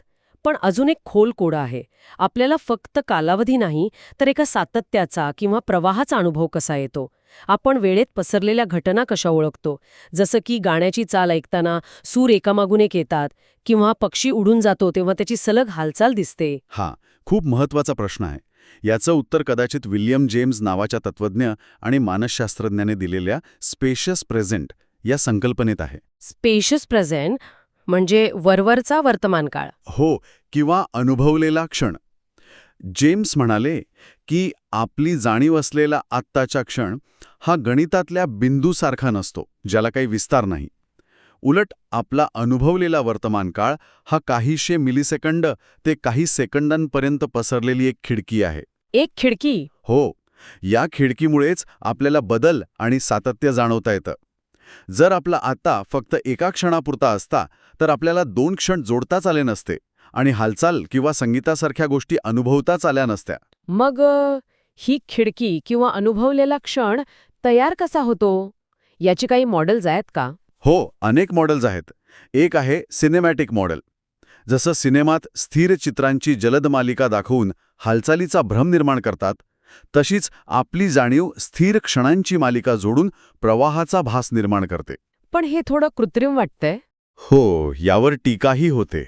पण अजून एक खोल कोडा आहे. आपल्याला फक्त कालावधी नाही तर एका सातत्याचा किंवा प्रवाहाचा अनुभव कसा येतो? आपण वेळेत पसरलेल्या घटना कशा ओळखतो? जसं की गाण्याची चाल ऐकताना सूर एकामागून एक येतात किंवा पक्षी उडून जातो तेव्हा त्याची सलग हालचाल दिसते. हा खूप महत्त्वाचा प्रश्न आहे. याचं उत्तर कदाचित विल्यम जेम्स नावाच्या तत्त्वज्ञ आणि मानसशास्त्रज्ञाने दिलेल्या स्पेशियस प्रेझेंट या संकल्पनेत आहे. स्पेशियस प्रेझेंट म्हणजे वरवरचा वर्तमान काळ. हो, किंवा अनुभवलेला क्षण. जेम्स म्हणाले की आपली जाणीव असलेला आत्ताचा क्षण हा गणितातल्या बिंदूसारखा नसतो, ज्याला काही विस्तार नाही. उलट आपला अनुभवलेला वर्तमान काळ हा काहीशे मिलिसेकंद ते काही सेकंदांपर्यंत पसरलेली एक खिडकी आहे. एक खिडकी. हो, या खिडकीमुळेच आपल्याला बदल आणि सातत्य जाणवता येतं. जर आपला आता फक्त एका क्षणापुरता असता तर आपल्याला 2 क्षण जोडताच आले नसते आणि हालचाल किंवा संगीतासारख्या गोष्टी अनुभवताच आल्या नसत्या. मग ही खिडकी किंवा अनुभवलेला क्षण तयार कसा होतो? याची काही मॉडेल्स आहेत का? हो, अनेक मॉडेल्स आहेत. एक आहे सिनेमॅटिक मॉडेल. जसं सिनेमात स्थिर चित्रांची जलद मालिका दाखवून हालचालीचा भ्रम निर्माण करतात, तशीच आपली जाणीव स्थिर क्षणांची मालिका जोडून प्रवाहाचा भास निर्माण करते. पण हे थोडं कृत्रिम वाटतंय. हो, यावर टीकाही होते.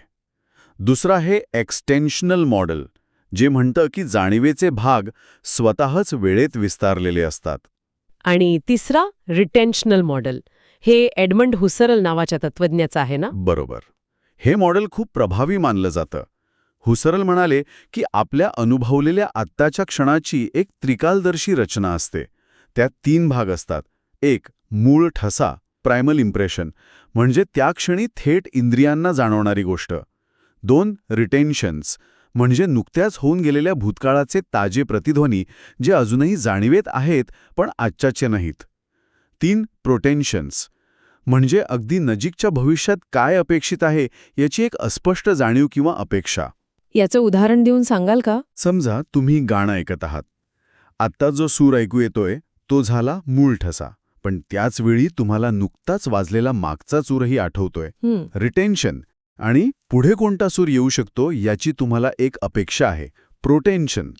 दुसरा आहे एक्सटेन्शनल मॉडेल, जे म्हणतं की जाणीवेचे भाग स्वतःच वेळेत विस्तारलेले असतात. आणि तिसरा रिटेन्शनल मॉडेल. हे एडमंड हुसरल नावाच्या तत्त्वज्ञाचं आहे ना? बरोबर. हे मॉडेल खूप प्रभावी मानलं जातं. हुसरल म्हणाले की आपल्या अनुभवलेल्या आत्ताच्या क्षणाची एक त्रिकालदर्शी रचना असते. त्यात 3 भाग असतात. एक मूळ ठसा, प्रायमल इम्प्रेशन, म्हणजे त्या क्षणी थेट इंद्रियांना जाणवणारी गोष्ट. 2 रिटेन्शन्स, म्हणजे नुकत्याच होऊन गेलेल्या भूतकाळाचे ताजे प्रतिध्वनी, जे अजूनही जाणीवेत आहेत पण आजच्याचे नाहीत. 3 प्रोटेन्शन्स, म्हणजे अगदी नजीकच्या भविष्यात काय अपेक्षित आहे याची एक अस्पष्ट जाणीव किंवा अपेक्षा. याचं उदाहरण देऊन सांगाल का? समजा तुम्ही गाणं ऐकत आहात. आत्ता जो सूर ऐकू येतोय तो झाला मूळ ठसा, पण त्याच वेळी तुम्हाला नुकताच वाजलेला मागचा सूरही आठवतोय. रिटेन्शन. आणि पुढे कोणता सूर येऊ शकतो याची तुम्हाला एक अपेक्षा आहे. प्रोटेन्शन.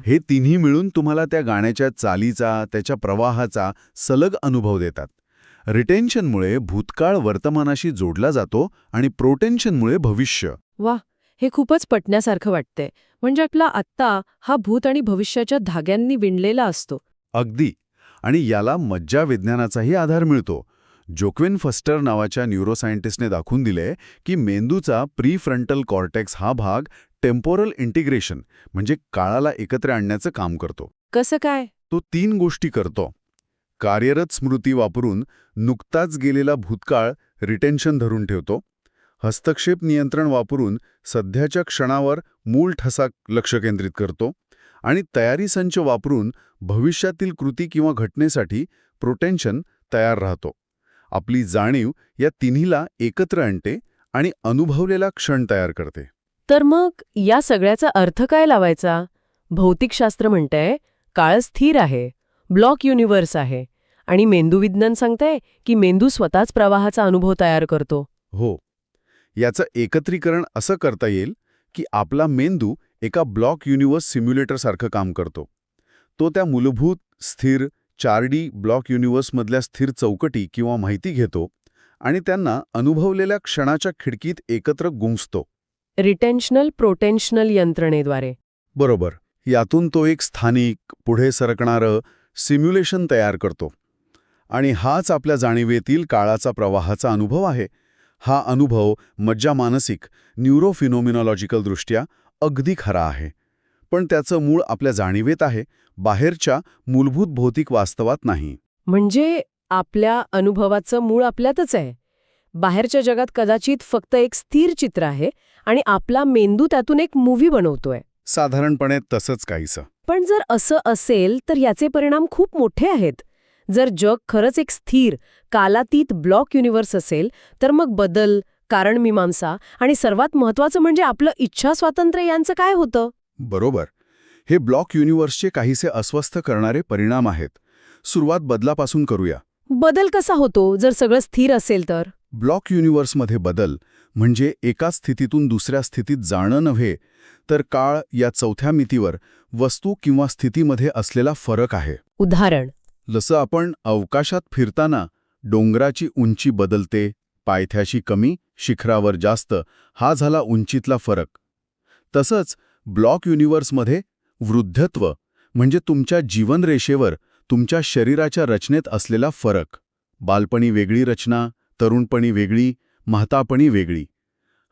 हे तिन्ही मिळून तुम्हाला त्या गाण्याच्या चालीचा, त्याच्या प्रवाहाचा सलग अनुभव देतात. रिटेन्शनमुळे भूतकाळ वर्तमानाशी जोडला जातो आणि प्रोटेन्शनमुळे भविष्य. वा, हे खूपच पटण्यासारखं वाटतंय. म्हणजे आपला आत्ता हा भूत आणि भविष्याच्या धाग्यांनी विणलेला असतो. अगदी. आणि याला मज्जा विज्ञानाचाही आधार मिळतो. जोक्विन फस्टर नावाच्या न्यूरोसायंटिस्टने दाखवून दिले की मेंदूचा प्रीफ्रंटल कॉर्टेक्स हा भाग टेम्पोरल इंटिग्रेशन म्हणजे काळाला एकत्र आणण्याचं काम करतो. कसं काय? तो 3 गोष्टी करतो. कार्यरत स्मृती वापरून नुकताच गेलेला भूतकाळ रिटेन्शन धरून ठेवतो. हस्तक्षेप नियंत्रण वापरून सध्याच्या क्षणावर मूळ ठसा लक्ष केंद्रित करतो. आणि तयारी संच वापरून भविष्यातील कृती किंवा घटनेसाठी प्रोटेन्शन तयार राहतो. आपली जाणीव या तिन्हीला एकत्र आणते आणि अनुभवलेला क्षण तयार करते. तर मग या सगळ्याचा अर्थ काय लावायचा? भौतिकशास्त्र म्हणतंय काळ स्थिर आहे, ब्लॉक युनिव्हर्स आहे, आणि मेंदूविज्ञान सांगतंय की मेंदू स्वतःच प्रवाहाचा अनुभव तयार करतो. हो, याचं एकत्रीकरण असं करता येईल की आपला मेंदू एका ब्लॉक युनिव्हर्स सिम्युलेटरसारखं काम करतो. तो त्या मूलभूत स्थिर 4D ब्लॉक युनिव्हर्समधल्या स्थिर चौकटी किंवा माहिती घेतो आणि त्यांना अनुभवलेल्या क्षणाच्या खिडकीत एकत्र गुंफतो. रिटेन्शनल प्रोटेन्शनल यंत्रणेद्वारे. बरोबर. यातून तो एक स्थानिक, पुढे सरकणारं सिम्युलेशन तयार करतो. आणि हाच आपल्या जाणीवेतील काळाचा प्रवाहाचा अनुभव आहे. हा अनुभव मज्जा मानसिक, न्यूरोफिनोमिनॉलॉजिकल दृष्ट्या अगदी खरा आहे. पण त्याचं मूळ आपल्या जाणीवेत आहे, बाहेरच्या मूलभूत भौतिक वास्तवात नाही. म्हणजे आपल्या अनुभवाचं मूळ आपल्यातच आहे. बाहेरच्या जगात कदाचित फक्त एक स्थिर चित्र आहे आणि आपला मेंदू त्यातून एक मूव्ही बनवतोय. साधारणपणे तसंच काहीसं. पण जर असं असेल तर याचे परिणाम खूप मोठे आहेत. जर जग खरंच एक स्थिर, कालातीत ब्लॉक युनिव्हर्स असेल तर मग बदल, कारणमीमांसा आणि सर्वात महत्त्वाचं म्हणजे आपलं इच्छा स्वातंत्र्य यांचं काय होतं? बरोबर. हे ब्लॉक युनिव्हर्सचे काहीसे अस्वस्थ करणारे परिणाम आहेत. सुरुवात बदलापासून करूया. बदल कसा होतो जर सगळं स्थिर असेल तर? ब्लॉक युनिव्हर्समध्ये बदल म्हणजे एका स्थितीतून दुसऱ्या स्थितीत जाणं नव्हे, तर काळ या चौथ्या मितीवर वस्तू किंवा स्थितीमध्ये असलेला फरक आहे. उदाहरण. जसं आपण अवकाशात फिरताना डोंगराची उंची बदलते, पायथ्याशी कमी, शिखरावर जास्त, हा झाला उंचीतला फरक. तसंच ब्लॉक युनिव्हर्समध्ये वृद्धत्व म्हणजे तुमच्या जीवनरेषेवर तुमच्या शरीराच्या रचनेत असलेला फरक. बालपणी वेगळी रचना, तरुणपणी वेगळी, म्हातापणी वेगळी.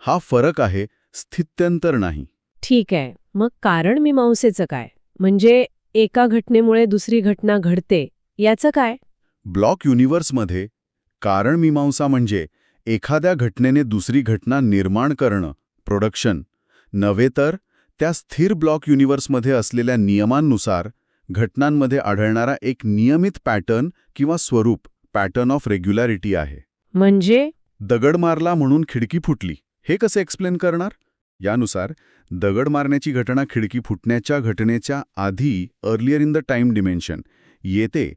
हा फरक आहे, स्थित्यंतर नाही. ठीक आहे, मग कारणमीमांसेचं काय? म्हणजे एका घटनेमुळे दुसरी घटना घडते, याचं काय? ब्लॉक युनिव्हर्समध्ये कारणमीमांसा म्हणजे एखाद्या घटनेने दुसरी घटना निर्माण करणं, प्रोडक्शन, नव्हे तर त्या स्थिर ब्लॉक युनिव्हर्समध्ये असलेल्या नियमांनुसार घटनांमध्ये आढळणारा एक नियमित पॅटर्न किंवा स्वरूप, पॅटर्न ऑफ रेग्युलॅरिटी आहे. म्हणजे दगड मारला म्हणून खिडकी फुटली, हे कसे एक्सप्लेन करणार? यानुसार दगड मारण्याची घटना खिडकी फुटण्याच्या घटनेच्या आधी, अर्लियर इन द टाइम डिमेन्शन, येते.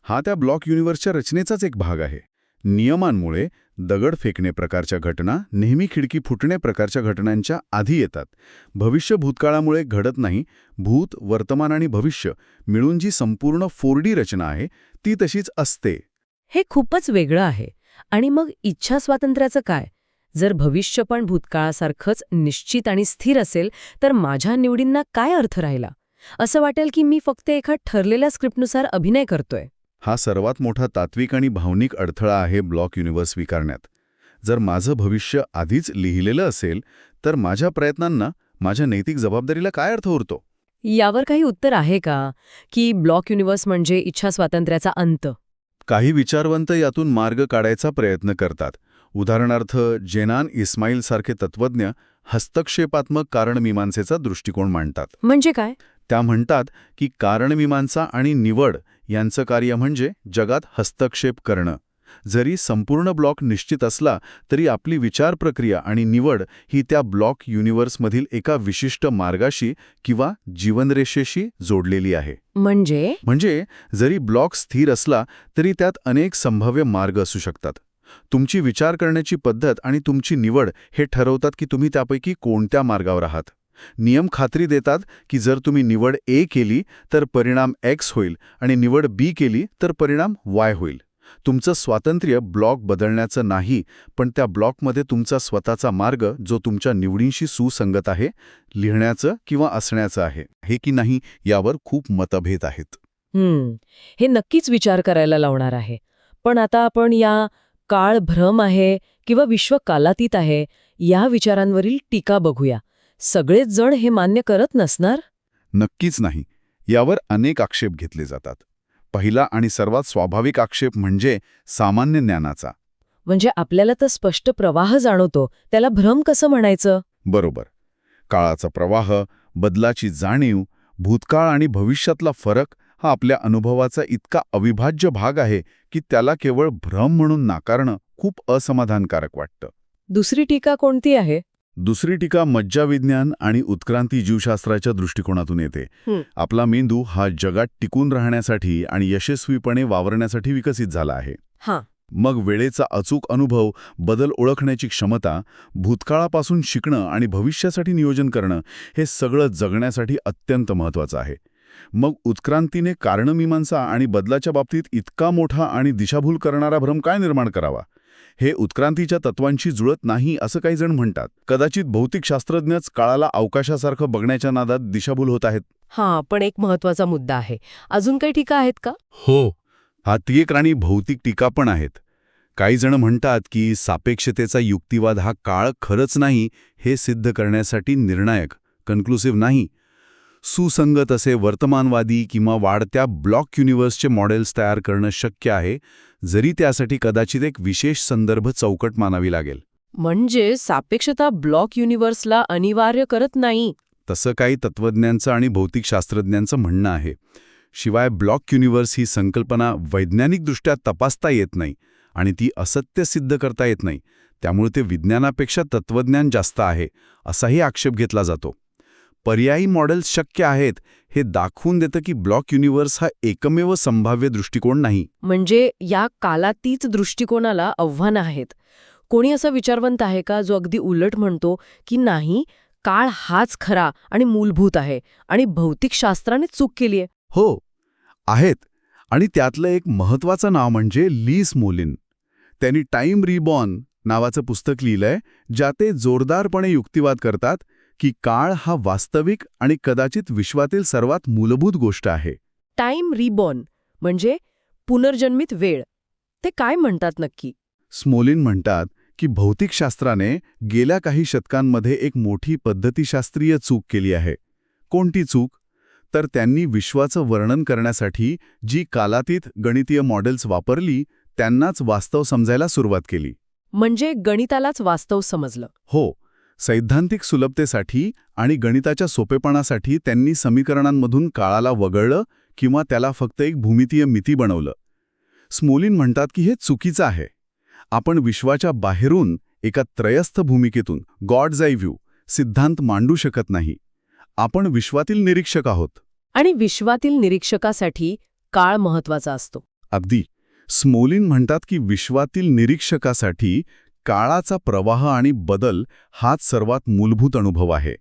हा त्या ब्लॉक युनिव्हर्सच्या रचनेचाच एक भाग आहे. नियमांमुळे दगड फेकणे प्रकारच्या घटना नेहमी खिडकी फुटणे प्रकारच्या घटनांच्या आधी येतात. भविष्य भूतकाळामुळे घडत नाही. भूत, वर्तमान आणि भविष्य मिळून जी संपूर्ण 4D रचना आहे ती तशीच असते. हे खूपच वेगळं आहे. आणि मग इच्छा स्वातंत्र्याचं काय? जर भविष्य पण भूतकाळासारखंच निश्चित आणि स्थिर असेल तर माझ्या निवडींना काय अर्थ राहिला? असं वाटेल की मी फक्त एका ठरलेल्या स्क्रिप्टनुसार अभिनय करतोय. हा सर्वात मोठा तात्विक आणि भावनिक अडथळा आहे ब्लॉक युनिव्हर्स स्वीकारण्यात. जर माझं भविष्य आधीच लिहिलेलं असेल तर माझ्या प्रयत्नांना, माझ्या नैतिक जबाबदारीला काय अर्थ उरतो? यावर काही उत्तर आहे का? की ब्लॉक युनिव्हर्स म्हणजे इच्छा स्वातंत्र्याचा अंत? काही विचारवंत यातून मार्ग काढायचा प्रयत्न करतात. उदाहरणार्थ जेनान इस्माईल सारखे तत्वज्ञ हस्तक्षेपात्मक कारणमीमांसेचा दृष्टिकोन मांडतात. म्हणजे काय? त्या म्हणतात की कारणमीमांसा आणि निवड यांचं कार्य म्हणजे जगात हस्तक्षेप करणं. जरी संपूर्ण ब्लॉक निश्चित असला तरी आपली विचार प्रक्रिया आणि निवड ही त्या ब्लॉक युनिव्हर्समधील एका विशिष्ट मार्गाशी किंवा जीवनरेषेशी जोडलेली आहे. म्हणजे जरी ब्लॉक स्थिर असला तरी त्यात अनेक संभाव्य मार्ग असू शकतात. तुमची विचार करण्याची पद्धत आणि तुमची निवड हे ठरवतात की तुम्ही त्यापैकी कोणत्या मार्गावर आहात. नियम खात्री देतात की जर तुम्ही निवड A केली तर परिणाम X होईल आणि निवड B केली तर परिणाम Y होईल. तुमचं स्वातंत्र्य ब्लॉक बदलण्याचं नाही, पण त्या ब्लॉकमध्ये तुमचा स्वतःचा मार्ग जो तुमच्या निवडींशी सुसंगत आहे, लिहिण्याचं किंवा असण्याचं आहे. हे की नाही यावर खूप मतभेद आहेत. हे नक्कीच विचार करायला लावणार आहे. पण आता आपण या काळ भ्रम आहे किंवा विश्व कालातीत आहे या विचारांवरील टीका बघूया. सगळेच जण हे मान्य करत नसणार. नक्कीच नाही. यावर अनेक आक्षेप घेतले जातात. पहिला आणि सर्वात स्वाभाविक आक्षेप म्हणजे सामान्य ज्ञानाचा. म्हणजे आपल्याला तर स्पष्ट प्रवाह जाणवतो, त्याला भ्रम कसं म्हणायचं? बरोबर. काळाचा प्रवाह, बदलाची जाणीव, भूतकाळ आणि भविष्यातला फरक हा आपल्या अनुभवाचा इतका अविभाज्य भाग आहे की त्याला केवळ भ्रम म्हणून नाकारणं खूप असमाधानकारक वाटतं. दुसरी टीका कोणती आहे? दुसरी टीका मज्जाविज्ञान आणि उत्क्रांती जीवशास्त्राच्या दृष्टिकोनातून येते. आपला मेंदू हा जगात टिकून राहण्यासाठी आणि यशस्वीपणे वावरण्यासाठी विकसित झाला आहे. मग वेळेचा अचूक अनुभव, बदल ओळखण्याची क्षमता, भूतकाळापासून शिकणं आणि भविष्यासाठी नियोजन करणं हे सगळं जगण्यासाठी अत्यंत महत्त्वाचं आहे. मग उत्क्रांतीने कारणमीमांसा आणि बदलाच्या बाबतीत इतका मोठा आणि दिशाभूल करणारा भ्रम काय निर्माण करावा? हे उत्क्रांतीच्या तत्वांशी जुळत नाही असं काही जण म्हणतात. कदाचित भौतिक शास्त्रज्ञच काळाला अवकाशासारखं बघण्याच्या नादात दिशाभूल होत आहेत. पण एक महत्वाचा मुद्दा आहे. अजून काही टीका आहेत का? हो, तात्विक आणि भौतिक टीका पण आहेत. काही जण म्हणतात की सापेक्षतेचा युक्तिवाद हा काळ खरंच नाही हे सिद्ध करण्यासाठी निर्णायक, कन्क्लुसिव्ह नाही. सुसंगत असे वर्तमानवादी किंवा वाढत्या ब्लॉक युनिव्हर्सचे मॉडेल्स तयार करणं शक्य आहे, जरी त्यासाठी कदाचित एक विशेष संदर्भ चौकट मानावी लागेल. म्हणजे सापेक्षता ब्लॉक युनिव्हर्सला अनिवार्य करत नाही. तसं काही तत्त्वज्ञांचं आणि भौतिक शास्त्रज्ञांचं म्हणणं आहे. शिवाय ब्लॉक युनिव्हर्स ही संकल्पना वैज्ञानिकदृष्ट्या तपासता येत नाही आणि ती असत्य सिद्ध करता येत नाही. त्यामुळे ते विज्ञानापेक्षा तत्त्वज्ञान जास्त आहे असाही आक्षेप घेतला जातो. पर्यायी मॉडेल्स शक्य आहेत हे दाखवून देतं की ब्लॉक युनिव्हर्स हा एकमेव संभाव्य दृष्टिकोन नाही. म्हणजे या कालातीत दृष्टिकोनाला आव्हानं आहेत. कोणी असा विचारवंत आहे का जो अगदी उलट म्हणतो की नाही, काळ हाच खरा आणि मूलभूत आहे आणि भौतिक शास्त्राने चूक केलीये? हो, आहेत. आणि त्यातलं एक महत्त्वाचं नाव म्हणजे ली स्मोलिन. त्यांनी टाइम रिबॉर्न नावाचं पुस्तक लिहिलंय, ज्यात ते जोरदारपणे युक्तिवाद करतात की काळ हा वास्तविक आणि कदाचित विश्वातील सर्वात मूलभूत गोष्ट आहे. टाइम रिबॉर्न म्हणजे पुनर्जन्मित वेळ. ते काय म्हणतात नक्की? स्मोलिन म्हणतात की भौतिकशास्त्राने गेल्या काही शतकांमध्ये एक मोठी पद्धतीशास्त्रीय चूक केली आहे. कोणती चूक? तर त्यांनी विश्वाचं वर्णन करण्यासाठी जी कालातीत गणितीय मॉडेल्स वापरली त्यांनाच वास्तव समजायला सुरुवात केली. म्हणजे गणितालाच वास्तव समजलं. हो, सैद्धांतिक सुलभतेसाठी आणि गणिताच्या सोपेपणासाठी त्यांनी समीकरणांमधून काळाला वगळलं किंवा त्याला फक्त एक भूमितीय मिती बनवलं. स्मोलिन म्हणतात की हे चुकीचं आहे. आपण विश्वाच्या बाहेरून एका त्रयस्थ भूमिकेतून गॉड्स आय व्ह्यू सिद्धांत मांडू शकत नाही. आपण विश्वातील निरीक्षक आहोत. आणि विश्वातील निरीक्षकासाठी काळ महत्वाचा असतो. अगदी. स्मोलिन म्हणतात की विश्वातील निरीक्षकासाठी काळाचा प्रवाह आणि बदल हाच सर्वात मूलभूत अनुभव आहे.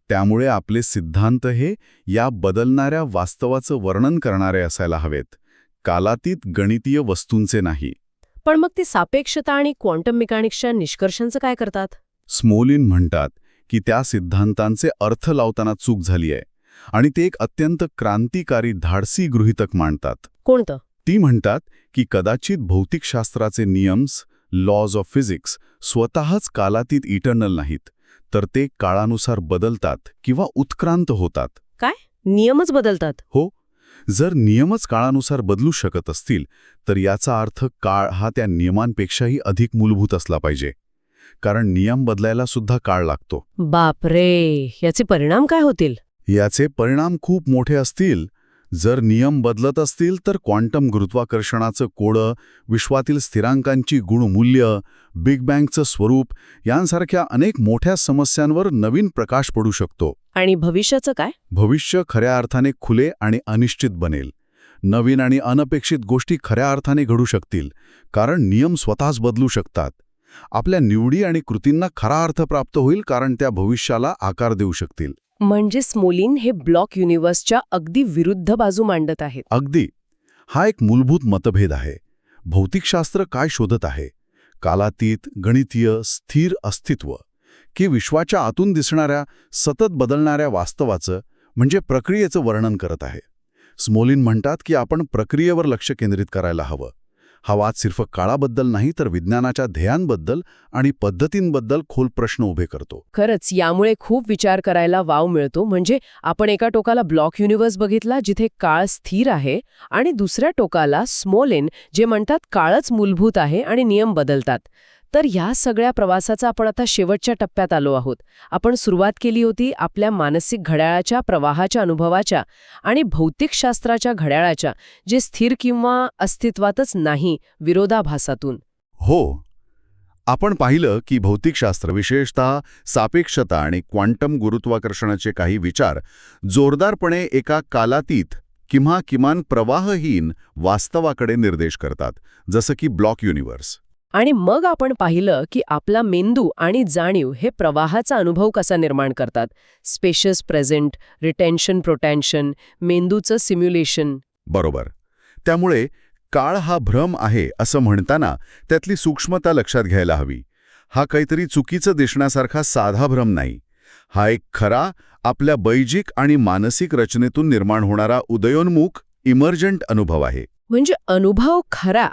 त्यामुळे आपले सिद्धांत हे या बदलणाऱ्या वास्तवाचं वर्णन करणारे असायला हवेत, कालातीत गणितीय वस्तूंचे नाही. पण मग ती सापेक्षता आणि क्वांटम मेकॅनिक्सच्या निष्कर्षांचं काय करतात? स्मोलिन म्हणतात की त्या सिद्धांतांचे अर्थ लावताना चूक झाली आहे आणि ते एक अत्यंत क्रांतिकारी धाडसी गृहीतक मांडतात. कोणतं? ती म्हणतात की कदाचित भौतिकशास्त्राचे नियम्स, लॉज ऑफ फिजिक्स स्वतःच कालातीत इटर्नल नाहीत, तर ते काळानुसार बदलतात किंवा उत्क्रांत होतात. काय? नियमच बदलतात? हो, जर नियमच काळानुसार बदलू शकत असतील तर याचा अर्थ काळ हा त्या नियमांपेक्षाही अधिक मूलभूत असला पाहिजे, कारण नियम बदलायला सुद्धा काळ लागतो. बापरे, याचे परिणाम काय होतील? याचे परिणाम खूप मोठे असतील. जर नियम बदलत असतील तर क्वांटम गुरुत्वाकर्षणाचं कोडं, विश्वातील स्थिरांकांची गुणमूल्य, बिग बँगचं स्वरूप यांसारख्या अनेक मोठ्या समस्यांवर नवीन प्रकाश पडू शकतो. आणि भविष्याचं काय? भविष्य खऱ्या अर्थाने खुले आणि अनिश्चित बनेल. नवीन आणि अनपेक्षित गोष्टी खऱ्या अर्थाने घडू शकतील, कारण नियम स्वतःच बदलू शकतात. आपल्या निवडी आणि कृतींना खरा अर्थ प्राप्त होईल, कारण त्या भविष्याला आकार देऊ शकतील. म्हणजे स्मोलिन हे ब्लॉक युनिव्हर्सच्या अगदी विरुद्ध बाजू मांडत आहेत. अगदी. हा एक मूलभूत मतभेद आहे. भौतिकशास्त्र काय शोधत आहे? कालातीत, गणितीय, स्थिर अस्तित्व की विश्वाच्या आतून दिसणाऱ्या, सतत बदलणाऱ्या वास्तवाचं म्हणजे प्रक्रियेचं वर्णन करत आहे. स्मोलिन म्हणतात की आपण प्रक्रियेवर लक्ष केंद्रित करायला हवं. हा वाद सिर्फ काळाबद्दल नाही तर विज्ञानाच्या ध्येयांबद्दल आणि पद्धतींबद्दल खोल प्रश्न उभे करतो. खरंच यामुळे खूप विचार करायला वाव मिळतो. म्हणजे आपण एका टोकाला ब्लॉक युनिव्हर्स बघितला जिथे काळ स्थिर आहे, आणि दुसऱ्या टोकाला स्मोलिन जे म्हणतात काळच मूलभूत आहे आणि नियम बदलतात. तर या सगळ्या प्रवासाचा आपण आता शेवटच्या टप्प्यात आलो आहोत. आपण सुरुवात केली होती आपल्या मानसिक घड्याळाच्या प्रवाहाच्या अनुभवाच्या आणि भौतिकशास्त्राच्या घड्याळाच्या, जे स्थिर किंवा अस्तित्वातच नाही, विरोधाभासातून. हो, आपण पाहिलं की भौतिकशास्त्र, विशेषतः सापेक्षता आणि क्वांटम गुरुत्वाकर्षणाचे काही विचार जोरदारपणे एका कालातीत किंवा किमान प्रवाहहीन वास्तवाकडे निर्देश करतात, जसं की ब्लॉक युनिव्हर्स. आणि मग आपण पाहिलं की आपला मेंदू आणि जाणीव हे प्रवाहाचा अनुभव कसा निर्माण करतात. स्पेशस प्रेझेंट, रिटेन्शन प्रोटेन्शन, मेंदूचं सिम्युलेशन. बरोबर. त्यामुळे काळ हा भ्रम आहे असं म्हणताना त्यातली सूक्ष्मता लक्षात घ्यायला हवी. हा काहीतरी चुकीचं दिसण्यासारखा साधा भ्रम नाही. हा एक खरा, आपल्या बैजिक आणि मानसिक रचनेतून निर्माण होणारा उदयोन्मुख, इमर्जंट अनुभव आहे. म्हणजे अनुभव खरा,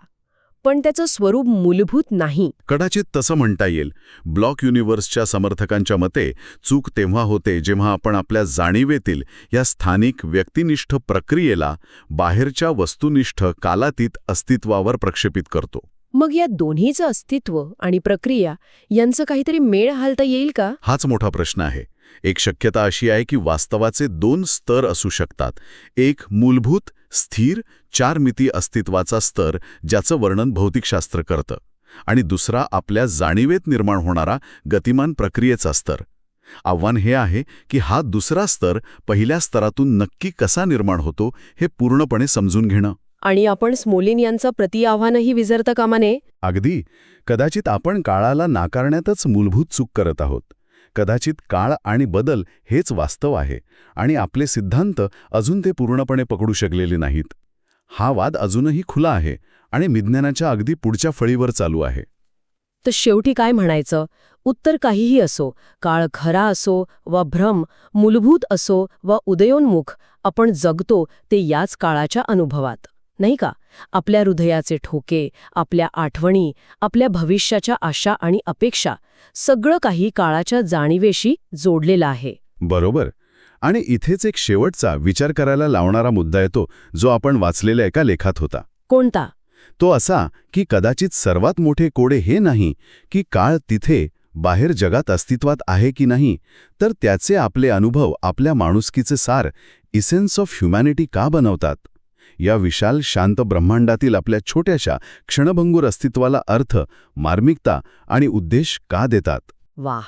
पण त्याचं स्वरूप मूलभूत नाही. कदाचित तसं म्हणता येईल. ब्लॉक युनिव्हर्सच्या समर्थकांच्या मते चूक तेव्हा होते जेव्हा आपण आपल्या जाणीवेतील या स्थानिक व्यक्तिनिष्ठ प्रक्रियेला बाहेरच्या वस्तुनिष्ठ कालातीत अस्तित्वावर प्रक्षेपित करतो. मग या दोन्हीचं अस्तित्व आणि प्रक्रिया यांचं काहीतरी मेळ घालता येईल का? हाच मोठा प्रश्न आहे. एक शक्यता अशी आहे की वास्तवाचे 2 स्तर असू शकतात. एक मूलभूत, स्थिर, 4 मिती अस्तित्वाचा स्तर ज्याचं वर्णन भौतिकशास्त्र करतं, आणि दुसरा आपल्या जाणीवेत निर्माण होणारा गतिमान प्रक्रियेचा स्तर. आव्हान हे आहे की हा दुसरा स्तर पहिल्या स्तरातून नक्की कसा निर्माण होतो हे पूर्णपणे समजून घेणं. आणि आपण स्मोलिन यांचं प्रतिआव्हानही विसरता कामा नये. अगदी. कदाचित आपण काळाला नाकारण्यातच मूलभूत चूक करत आहोत. कदाचित काळ आणि बदल हेच वास्तव आहे आणि आपले सिद्धांत अजून ते पूर्णपणे पकडू शकलेले नाहीत. हा वाद अजूनही खुला आहे आणि विज्ञानाच्या अगदी पुढच्या फळीवर चालू आहे. तर शेवटी काय म्हणायचं? उत्तर काहीही असो, काळ खरा असो वा भ्रम, मूलभूत असो वा उदयोन्मुख, आपण जगतो ते याच काळाच्या अनुभवात, नाही का? आपल्या हृदयाचे ठोके, आपल्या आठवणी, आपल्या भविष्याच्या आशा आणि अपेक्षा सगळं काही काळाच्या जाणीवेशी जोडलेलं आहे. बरोबर. आणि इथेच एक शेवटचा विचार करायला लावणारा मुद्दा येतो, जो आपण वाचलेल्या एका लेखात होता. कोणता? तो असा की कदाचित सर्वात मोठे कोडे हे नाही की काळ तिथे बाहेर जगात अस्तित्वात आहे की नाही, तर त्याचे आपले अनुभव आपल्या माणुसकीचे सार, इसेन्स ऑफ ह्युमॅनिटी का बनवतात. या विशाल शांत ब्रह्मांडातील आपल्या छोट्याशा क्षणभंगूर अस्तित्वाला अर्थ, मार्मिकता आणि उद्देश का देतात. वाह,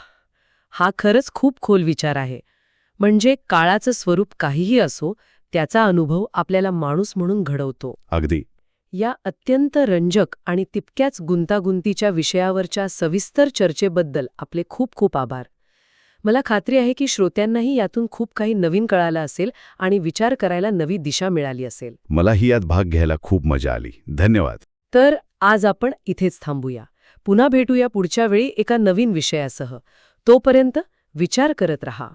हा खरंच खूप खोल विचार आहे. म्हणजे काळाचं स्वरूप काहीही असो, त्याचा अनुभव आपल्याला माणूस म्हणून घडवतो. अगदी. या अत्यंत रंजक आणि तितक्याच गुंतागुंतीच्या विषयावरच्या सविस्तर चर्चेबद्दल आपले खूप खूप आभार. मला खात्री आहे की श्रोत्यांनाही यातून खूप काही नवीन कळालं असेल आणि विचार करायला नवी दिशा मिळाली असेल. मलाही यात भाग घ्यायला खूप मजा आली. धन्यवाद. तर आज आपण इथेच थांबूया. पुन्हा भेटूया पुढच्या वेळी एका नवीन विषयासह. तोपर्यंत विचार करत रहा.